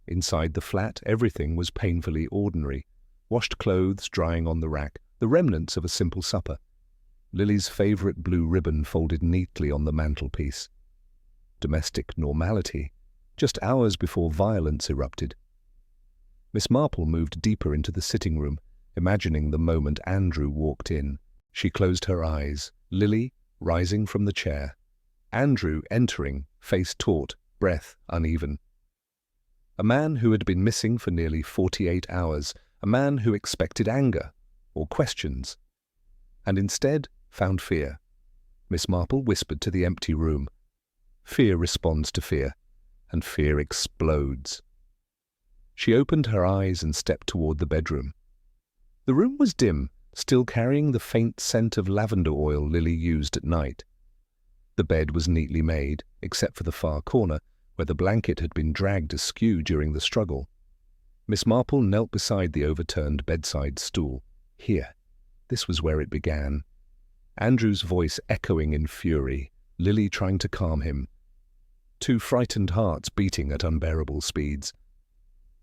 A: Inside the flat, everything was painfully ordinary. Washed clothes drying on the rack, the remnants of a simple supper. Lily's favourite blue ribbon folded neatly on the mantelpiece. Domestic normality, just hours before violence erupted. Miss Marple moved deeper into the sitting room, imagining the moment Andrew walked in. She closed her eyes, Lily rising from the chair. Andrew entering, face taut, breath uneven. A man who had been missing for nearly 48 hours, a man who expected anger or questions, and instead found fear. Miss Marple whispered to the empty room. Fear responds to fear, and fear explodes. She opened her eyes and stepped toward the bedroom. The room was dim, still carrying the faint scent of lavender oil Lily used at night. The bed was neatly made, except for the far corner, where the blanket had been dragged askew during the struggle. Miss Marple knelt beside the overturned bedside stool. Here. This was where it began. Andrew's voice echoing in fury, Lily trying to calm him. Two frightened hearts beating at unbearable speeds.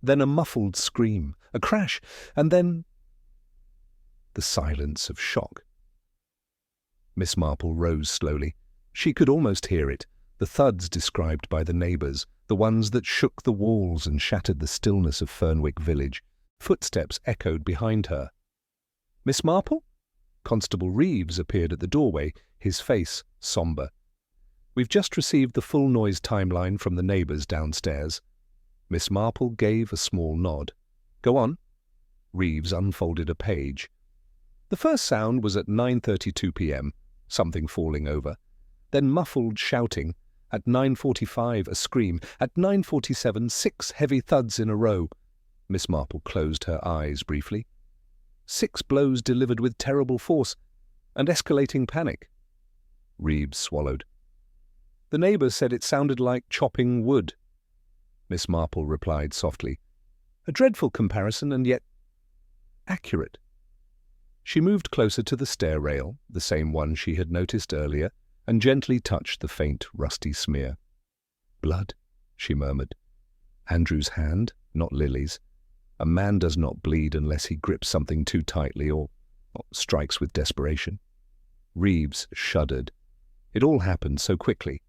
A: Then a muffled scream, a crash, and then the silence of shock. Miss Marple rose slowly. She could almost hear it, the thuds described by the neighbours, the ones that shook the walls and shattered the stillness of Fernwick Village. Footsteps echoed behind her. "Miss Marple?" Constable Reeves appeared at the doorway, his face sombre. "We've just received the full noise timeline from the neighbours downstairs." Miss Marple gave a small nod. "Go on." Reeves unfolded a page. The first sound was at 9:32 p.m., something falling over. Then muffled shouting. At 9:45, a scream. At 9:47, 6 heavy thuds in a row. Miss Marple closed her eyes briefly. 6 blows delivered with terrible force and escalating panic. Reeves swallowed. "The neighbour said it sounded like chopping wood." Miss Marple replied softly. "A dreadful comparison, and yet accurate." She moved closer to the stair rail, the same one she had noticed earlier, and gently touched the faint, rusty smear. "Blood," she murmured. Andrew's hand, not Lily's. A man does not bleed unless he grips something too tightly or strikes with desperation. Reeves shuddered. It all happened so quickly.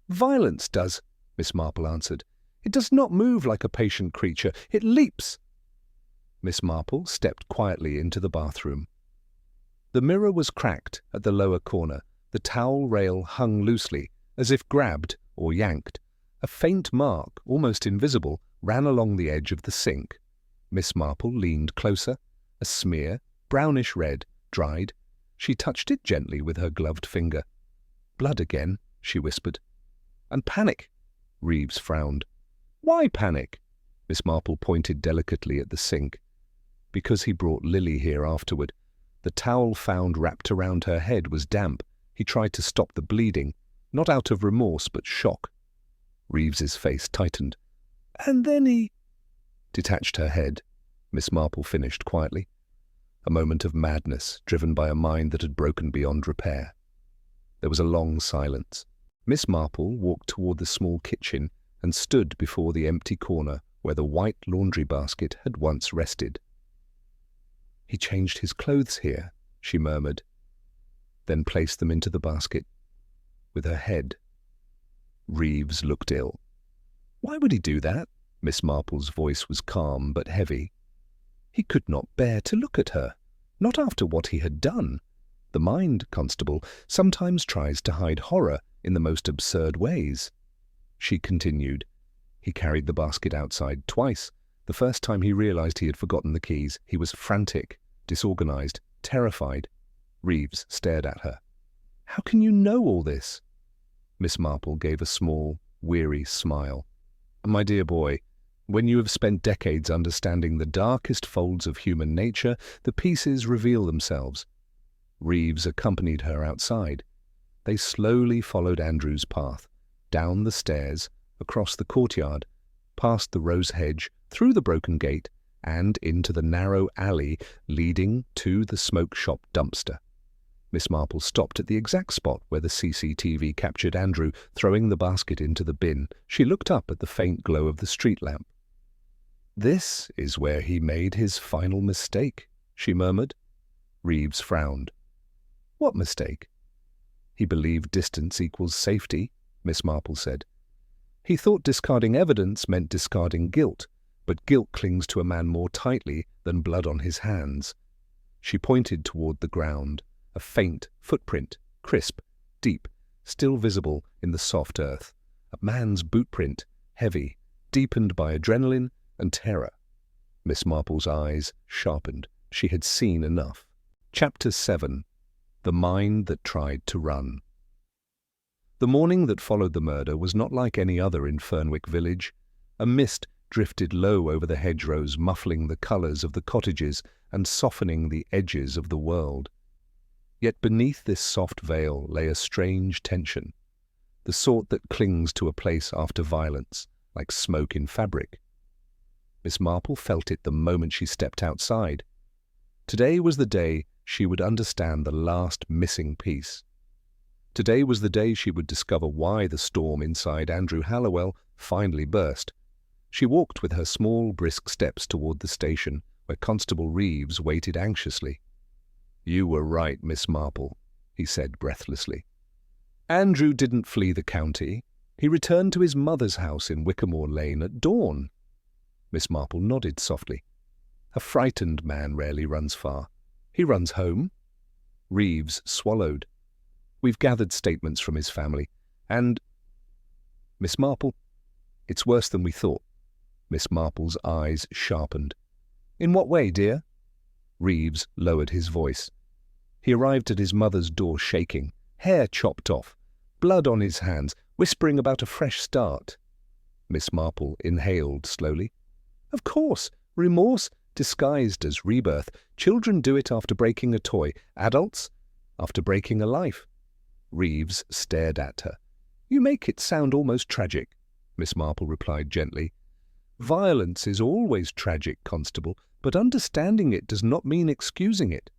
A: "Violence does," Miss Marple answered. "It does not move like a patient creature. It leaps." Miss Marple stepped quietly into the bathroom. The mirror was cracked at the lower corner. The towel rail hung loosely, as if grabbed or yanked. A faint mark, almost invisible, ran along the edge of the sink. Miss Marple leaned closer. A smear, brownish red, dried. She touched it gently with her gloved finger. "Blood again," she whispered. "And panic." Reeves frowned. "Why panic?" Miss Marple pointed delicately at the sink. "Because he brought Lily here afterward. The towel found wrapped around her head was damp. He tried to stop the bleeding, not out of remorse but shock." Reeves's face tightened. "And then he—" "Detached her head," Miss Marple finished quietly. A moment of madness, driven by a mind that had broken beyond repair. There was a long silence. Miss Marple walked toward the small kitchen and stood before the empty corner where the white laundry basket had once rested. "He changed his clothes here," she murmured, then placed them into the basket with her head. Reeves looked ill. "Why would he do that?" Miss Marple's voice was calm but heavy. "He could not bear to look at her, not after what he had done. The mind, Constable, sometimes tries to hide horror in the most absurd ways." She continued. "He carried the basket outside twice. The first time he realized he had forgotten the keys, he was frantic, disorganized, terrified." Reeves stared at her. "How can you know all this?" Miss Marple gave a small, weary smile. "My dear boy, when you have spent decades understanding the darkest folds of human nature, the pieces reveal themselves." Reeves accompanied her outside. They slowly followed Andrew's path, down the stairs, across the courtyard, past the rose hedge, through the broken gate, and into the narrow alley leading to the smoke shop dumpster. Miss Marple stopped at the exact spot where the CCTV captured Andrew throwing the basket into the bin. She looked up at the faint glow of the street lamp. "This is where he made his final mistake," she murmured. Reeves frowned. "What mistake?" "He believed distance equals safety," Miss Marple said. "He thought discarding evidence meant discarding guilt, but guilt clings to a man more tightly than blood on his hands." She pointed toward the ground, a faint footprint, crisp, deep, still visible in the soft earth. A man's bootprint, heavy, deepened by adrenaline and terror. Miss Marple's eyes sharpened. She had seen enough. Chapter 7. The Mind That Tried to Run. The morning that followed the murder was not like any other in Fernwick Village. A mist drifted low over the hedgerows, muffling the colours of the cottages and softening the edges of the world. Yet beneath this soft veil lay a strange tension, the sort that clings to a place after violence, like smoke in fabric. Miss Marple felt it the moment she stepped outside. Today was the day she would understand the last missing piece. Today was the day she would discover why the storm inside Andrew Hallowell finally burst. She walked with her small, brisk steps toward the station, where Constable Reeves waited anxiously. "You were right, Miss Marple," he said breathlessly. "Andrew didn't flee the county. He returned to his mother's house in Wickamore Lane at dawn." Miss Marple nodded softly. "A frightened man rarely runs far. He runs home." Reeves swallowed. "We've gathered statements from his family, and—" "Miss Marple, it's worse than we thought." Miss Marple's eyes sharpened. "In what way, dear?" Reeves lowered his voice. He arrived at his mother's door shaking, hair chopped off, blood on his hands, whispering about a fresh start. Miss Marple inhaled slowly. "Of course, remorse disguised as rebirth. Children do it after breaking a toy. Adults, after breaking a life." Reeves stared at her. "You make it sound almost tragic," Miss Marple replied gently. "Violence is always tragic, Constable, but understanding it does not mean excusing it."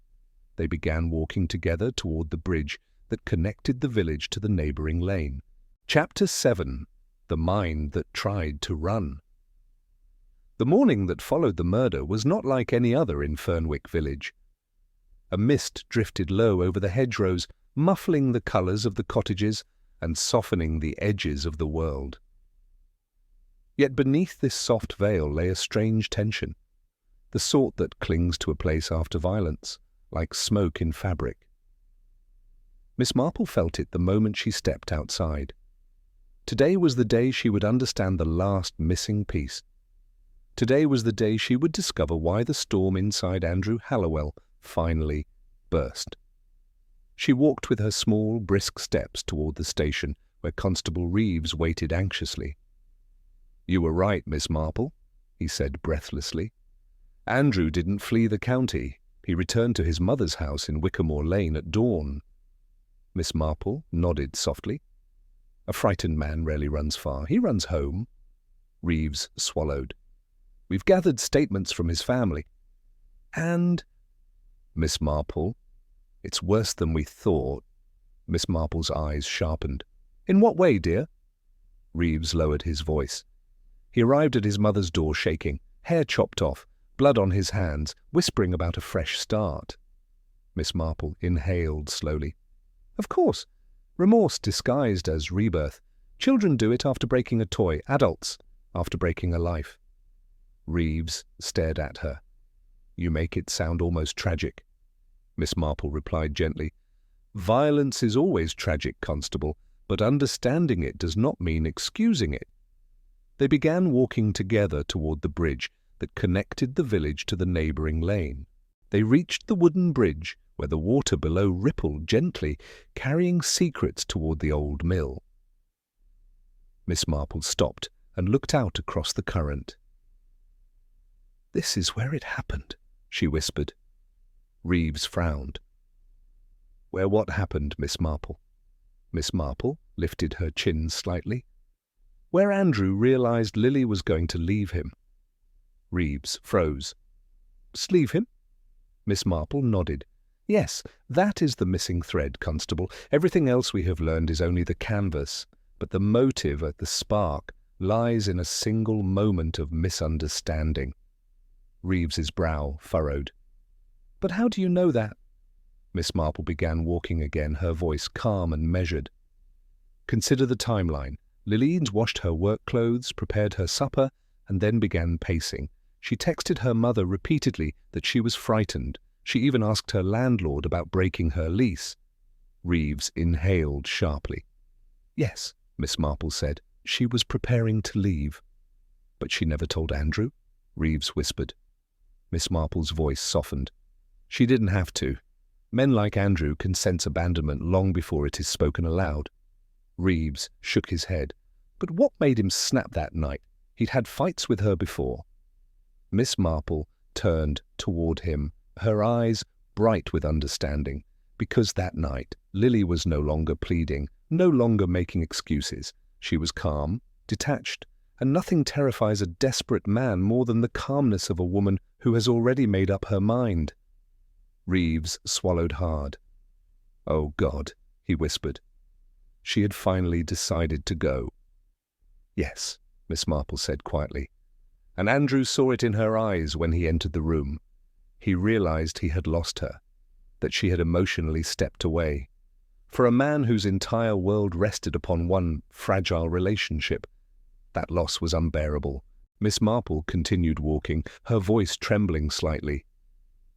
A: They began walking together toward the bridge that connected the village to the neighboring lane. Chapter 7. The Mind That Tried to Run. The morning that followed the murder was not like any other in Fernwick Village. A mist drifted low over the hedgerows, muffling the colours of the cottages and softening the edges of the world. Yet beneath this soft veil lay a strange tension, the sort that clings to a place after violence, like smoke in fabric. Miss Marple felt it the moment she stepped outside. Today was the day she would understand the last missing piece. Today was the day she would discover why the storm inside Andrew Hallowell finally burst. She walked with her small, brisk steps toward the station, where Constable Reeves waited anxiously. "You were right, Miss Marple," he said breathlessly. "Andrew didn't flee the county. He returned to his mother's house in Wickamore Lane at dawn." Miss Marple nodded softly. "A frightened man rarely runs far. He runs home." Reeves swallowed. "We've gathered statements from his family. And, Miss Marple, it's worse than we thought." Miss Marple's eyes sharpened. "In what way, dear?" Reeves lowered his voice. He arrived at his mother's door shaking, hair chopped off, blood on his hands, whispering about a fresh start. Miss Marple inhaled slowly. "Of course. Remorse disguised as rebirth. Children do it after breaking a toy, adults after breaking a life." Reeves stared at her. "You make it sound almost tragic." Miss Marple replied gently. "Violence is always tragic, Constable, but understanding it does not mean excusing it." They began walking together toward the bridge that connected the village to the neighbouring lane. They reached the wooden bridge, where the water below rippled gently, carrying secrets toward the old mill. Miss Marple stopped and looked out across the current. "This is where it happened," she whispered. Reeves frowned. "Where what happened, Miss Marple?" Miss Marple lifted her chin slightly. "Where Andrew realized Lily was going to leave him." Reeves froze. "Leave him?" Miss Marple nodded. "Yes, that is the missing thread, Constable. Everything else we have learned is only the canvas, but the motive at the spark lies in a single moment of misunderstanding." Reeves's brow furrowed. "But how do you know that?" Miss Marple began walking again, her voice calm and measured. "Consider the timeline. Lillian's washed her work clothes, prepared her supper, and then began pacing. She texted her mother repeatedly that she was frightened. She even asked her landlord about breaking her lease." Reeves inhaled sharply. "Yes," Miss Marple said, "she was preparing to leave." "But she never told Andrew?" Reeves whispered. Miss Marple's voice softened. "She didn't have to. Men like Andrew can sense abandonment long before it is spoken aloud." Reeves shook his head. "But what made him snap that night? He'd had fights with her before." Miss Marple turned toward him, her eyes bright with understanding, because that night Lily was no longer pleading, no longer making excuses. She was calm, detached, and nothing terrifies a desperate man more than the calmness of a woman who has already made up her mind. Reeves swallowed hard. "Oh, God," he whispered. She had finally decided to go. "Yes," Miss Marple said quietly, and Andrew saw it in her eyes when he entered the room. He realized he had lost her, that she had emotionally stepped away. For a man whose entire world rested upon one fragile relationship, that loss was unbearable. Miss Marple continued walking, her voice trembling slightly.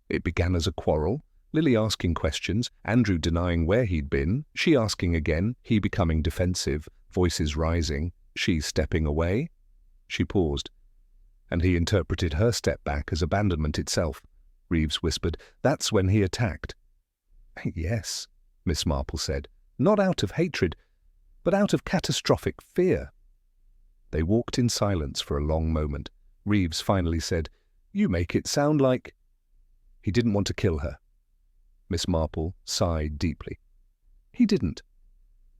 A: It began as a quarrel, Lily asking questions, Andrew denying where he'd been, she asking again, he becoming defensive, voices rising, she stepping away. She paused, and he interpreted her step back as abandonment itself. Reeves whispered, "That's when he attacked." "Yes," Miss Marple said, "not out of hatred, but out of catastrophic fear." They walked in silence for a long moment. Reeves finally said, "You make it sound like—" "He didn't want to kill her." Miss Marple sighed deeply. "He didn't.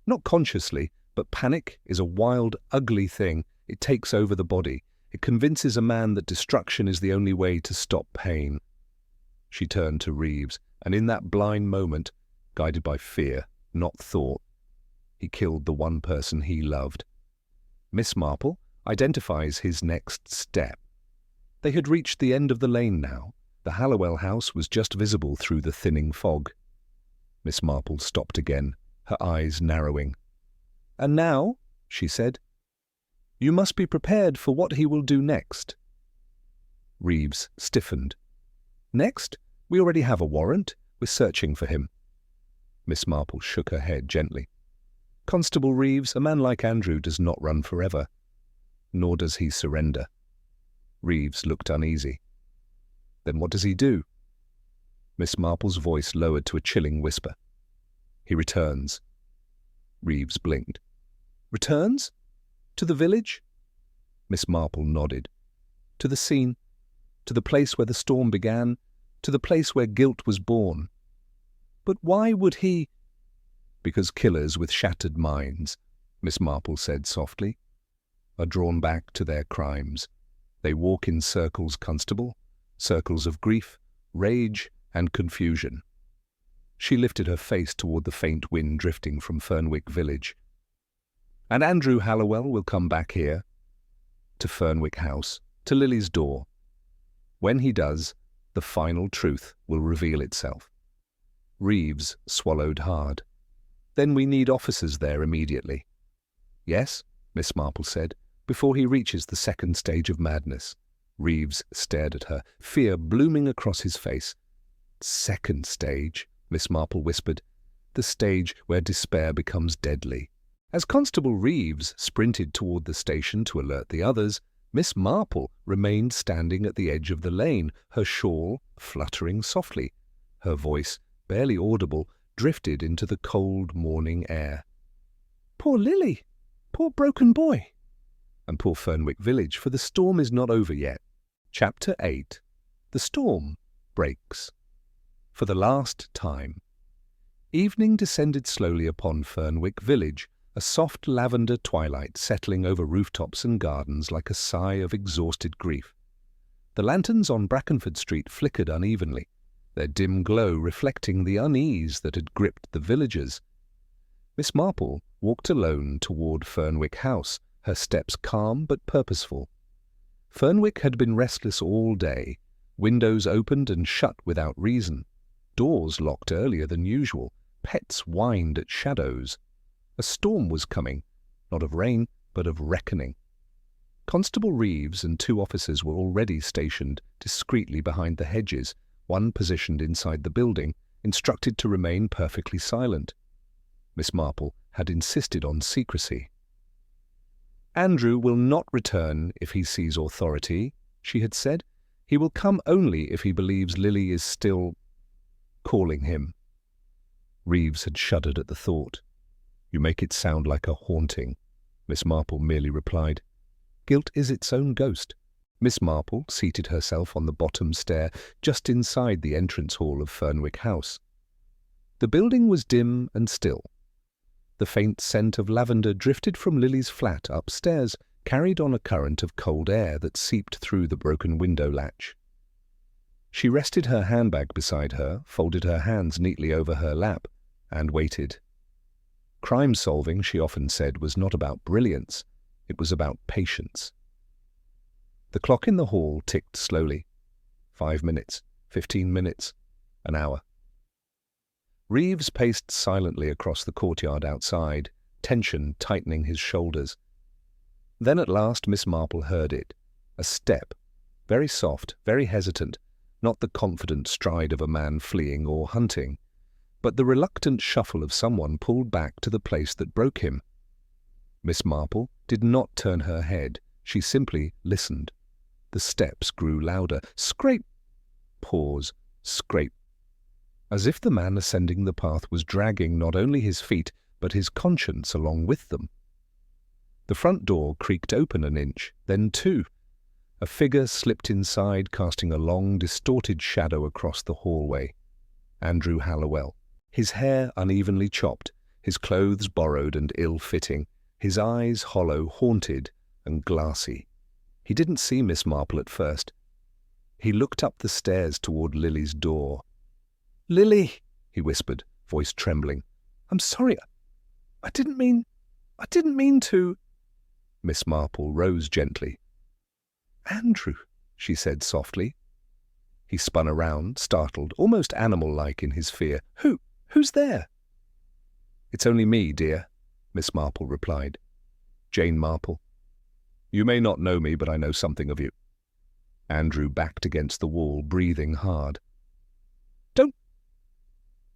A: Not consciously, but panic is a wild, ugly thing. It takes over the body. It convinces a man that destruction is the only way to stop pain." She turned to Reeves, and in that blind moment, guided by fear, not thought, he killed the one person he loved. Miss Marple identifies his next step. They had reached the end of the lane now. The Hallowell house was just visible through the thinning fog. Miss Marple stopped again, her eyes narrowing. "And now," she said, "you must be prepared for what he will do next." Reeves stiffened. "Next? We already have a warrant. We're searching for him." Miss Marple shook her head gently. "Constable Reeves, a man like Andrew does not run forever. Nor does he surrender." Reeves looked uneasy. "Then what does he do?" Miss Marple's voice lowered to a chilling whisper. "He returns." Reeves blinked. "Returns? To the village?" Miss Marple nodded. "To the scene. To the place where the storm began. To the place where guilt was born." "But why would he—" "Because killers with shattered minds," Miss Marple said softly, "are drawn back to their crimes. They walk in circles, Constable, circles of grief, rage, and confusion." She lifted her face toward the faint wind drifting from Fernwick Village. "And Andrew Hallowell will come back here, to Fernwick House, to Lily's door. When he does, the final truth will reveal itself." Reeves swallowed hard. "Then we need officers there immediately." "Yes," Miss Marple said, "before he reaches the second stage of madness." Reeves stared at her, fear blooming across his face. "Second stage," Miss Marple whispered, "the stage where despair becomes deadly." As Constable Reeves sprinted toward the station to alert the others, Miss Marple remained standing at the edge of the lane, her shawl fluttering softly. Her voice, barely audible, drifted into the cold morning air. "Poor Lily! Poor broken boy!" "And poor Fernwick Village, for the storm is not over yet." Chapter 8. The storm breaks. For the last time. Evening descended slowly upon Fernwick Village, a soft lavender twilight settling over rooftops and gardens like a sigh of exhausted grief. The lanterns on Brackenford Street flickered unevenly, their dim glow reflecting the unease that had gripped the villagers. Miss Marple walked alone toward Fernwick House, her steps calm but purposeful. Fernwick had been restless all day, windows opened and shut without reason, doors locked earlier than usual, pets whined at shadows. A storm was coming, not of rain, but of reckoning. Constable Reeves and 2 officers were already stationed discreetly behind the hedges, one positioned inside the building, instructed to remain perfectly silent. Miss Marple had insisted on secrecy. "Andrew will not return if he sees authority," she had said. "He will come only if he believes Lily is still calling him." Reeves had shuddered at the thought. "You make it sound like a haunting," Miss Marple merely replied. "Guilt is its own ghost." Miss Marple seated herself on the bottom stair just inside the entrance hall of Fernwick House. The building was dim and still. The faint scent of lavender drifted from Lily's flat upstairs, carried on a current of cold air that seeped through the broken window latch. She rested her handbag beside her, folded her hands neatly over her lap, and waited. Crime-solving, she often said, was not about brilliance. It was about patience. The clock in the hall ticked slowly. 5 minutes, 15 minutes, an hour. Reeves paced silently across the courtyard outside, tension tightening his shoulders. Then at last Miss Marple heard it. A step, very soft, very hesitant, not the confident stride of a man fleeing or hunting, but the reluctant shuffle of someone pulled back to the place that broke him. Miss Marple did not turn her head. She simply listened. The steps grew louder. Scrape! Pause. Scrape. As if the man ascending the path was dragging not only his feet, but his conscience along with them. The front door creaked open an inch, then 2. A figure slipped inside, casting a long, distorted shadow across the hallway. Andrew Hallowell. His hair unevenly chopped, his clothes borrowed and ill-fitting, his eyes hollow, haunted, and glassy. He didn't see Miss Marple at first. He looked up the stairs toward Lily's door. "Lily," he whispered, voice trembling. "I'm sorry. I didn't mean to—" Miss Marple rose gently. "Andrew," she said softly. He spun around, startled, almost animal-like in his fear. Who Who's there?" "It's only me, dear," Miss Marple replied. "Jane Marple. You may not know me, but I know something of you." Andrew backed against the wall, breathing hard.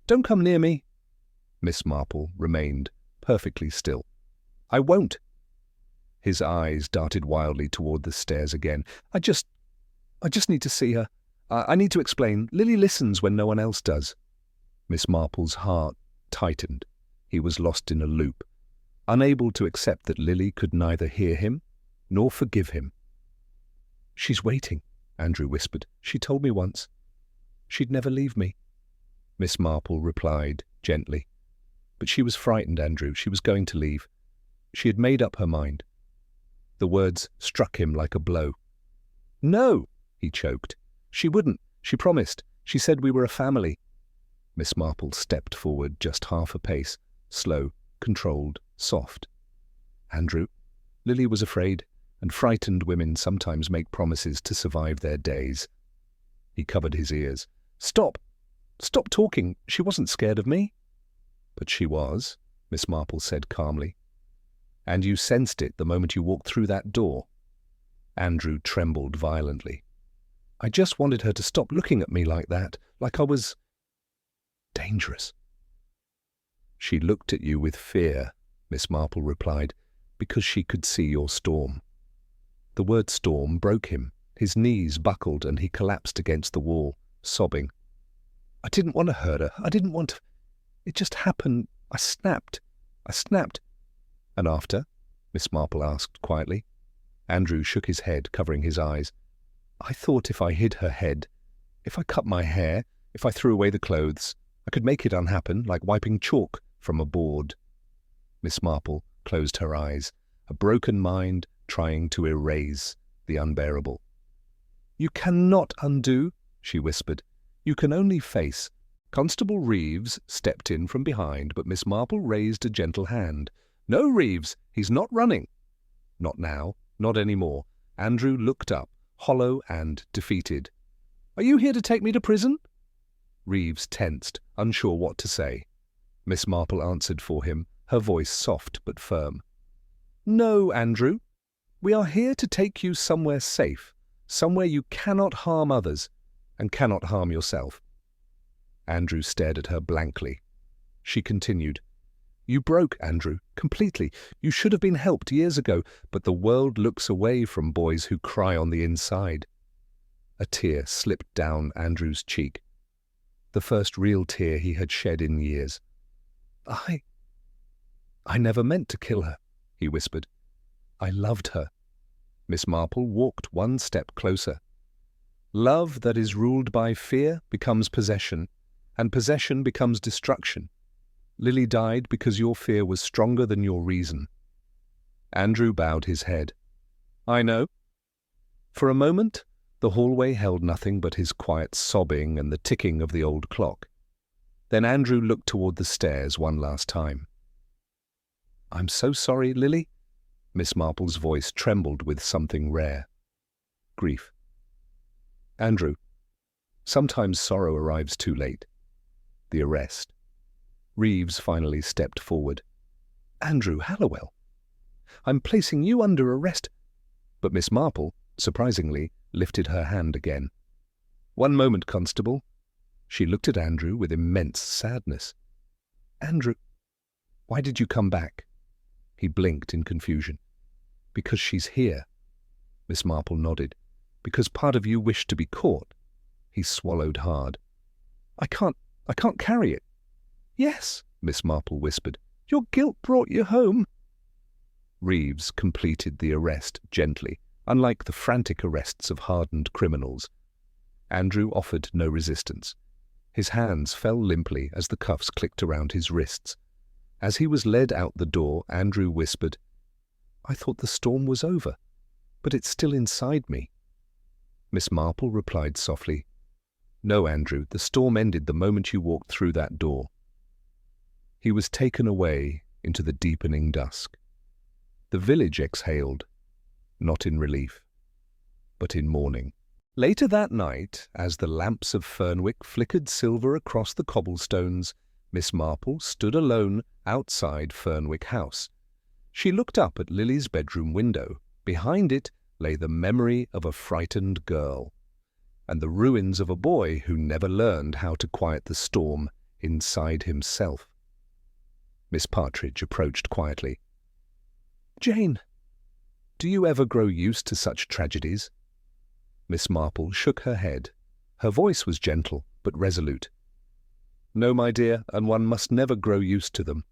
A: Don't come near me." Miss Marple remained perfectly still. "I won't." His eyes darted wildly toward the stairs again. I just need to see her. I need to explain. Lily listens when no one else does." Miss Marple's heart tightened. He was lost in a loop, unable to accept that Lily could neither hear him nor forgive him. "She's waiting," Andrew whispered. "She told me once. She'd never leave me." Miss Marple replied gently. But she was frightened, Andrew. She was going to leave. She had made up her mind. The words struck him like a blow. "No," he choked. "She wouldn't. She promised. She said we were a family." Miss Marple stepped forward just half a pace, slow, controlled, soft. "Andrew, Lily was afraid, and frightened women sometimes make promises to survive their days." He covered his ears. "Stop! Stop talking. She wasn't scared of me." "But she was," Miss Marple said calmly. "And you sensed it the moment you walked through that door." Andrew trembled violently. "I just wanted her to stop looking at me like that, like I was dangerous." "She looked at you with fear," Miss Marple replied, "because she could see your storm." The word storm broke him. His knees buckled and he collapsed against the wall, sobbing. "I didn't want to hurt her. I didn't want to. It just happened. I snapped. "And after?" Miss Marple asked quietly. Andrew shook his head, covering his eyes. "I thought if I hid her head, if I cut my hair, if I threw away the clothes, I could make it unhappen, like wiping chalk from a board." Miss Marple closed her eyes, a broken mind trying to erase the unbearable. "You cannot undo," she whispered. "You can only face." Constable Reeves stepped in from behind, but Miss Marple raised a gentle hand. "No, Reeves, he's not running." "Not now, not any more." Andrew looked up, hollow and defeated. "Are you here to take me to prison?" Reeves tensed, unsure what to say. Miss Marple answered for him, her voice soft but firm. "No, Andrew. We are here to take you somewhere safe, somewhere you cannot harm others and cannot harm yourself." Andrew stared at her blankly. She continued, "You broke, Andrew, completely. You should have been helped years ago, but the world looks away from boys who cry on the inside." A tear slipped down Andrew's cheek. The first real tear he had shed in years. I never meant to kill her," he whispered. "I loved her." Miss Marple walked one step closer. "Love that is ruled by fear becomes possession, and possession becomes destruction. Lily died because your fear was stronger than your reason." Andrew bowed his head. "I know." For a moment, the hallway held nothing but his quiet sobbing and the ticking of the old clock. Then Andrew looked toward the stairs one last time. "I'm so sorry, Lily." Miss Marple's voice trembled with something rare. Grief. "Andrew, sometimes sorrow arrives too late." The arrest. Reeves finally stepped forward. "Andrew Hallowell, I'm placing you under arrest." But Miss Marple, surprisingly, lifted her hand again. "One moment, Constable." She looked at Andrew with immense sadness. "Andrew, why did you come back?" He blinked in confusion. "Because she's here." Miss Marple nodded. "Because part of you wished to be caught." He swallowed hard. I can't carry it." "Yes," Miss Marple whispered. "Your guilt brought you home." Reeves completed the arrest gently, unlike the frantic arrests of hardened criminals. Andrew offered no resistance. His hands fell limply as the cuffs clicked around his wrists. As he was led out the door, Andrew whispered, "I thought the storm was over, but it's still inside me." Miss Marple replied softly, "No, Andrew, the storm ended the moment you walked through that door." He was taken away into the deepening dusk. The village exhaled, not in relief, but in mourning. Later that night, as the lamps of Fernwick flickered silver across the cobblestones, Miss Marple stood alone outside Fernwick House. She looked up at Lily's bedroom window. Behind it lay the memory of a frightened girl, and the ruins of a boy who never learned how to quiet the storm inside himself. Miss Partridge approached quietly. "Jane, do you ever grow used to such tragedies?" Miss Marple shook her head. Her voice was gentle but resolute. "No, my dear, and one must never grow used to them.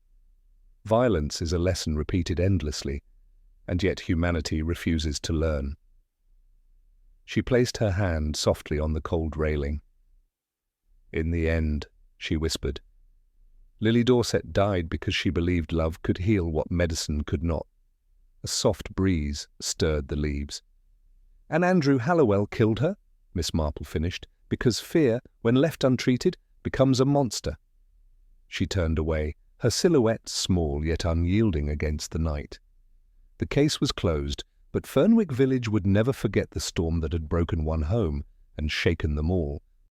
A: Violence is a lesson repeated endlessly, and yet humanity refuses to learn." She placed her hand softly on the cold railing. "In the end," she whispered, "Lily Dorset died because she believed love could heal what medicine could not." A soft breeze stirred the leaves. "And Andrew Hallowell killed her," Miss Marple finished, "because fear, when left untreated, becomes a monster." She turned away, her silhouette small yet unyielding against the night. The case was closed, but Fernwick Village would never forget the storm that had broken one home and shaken them all.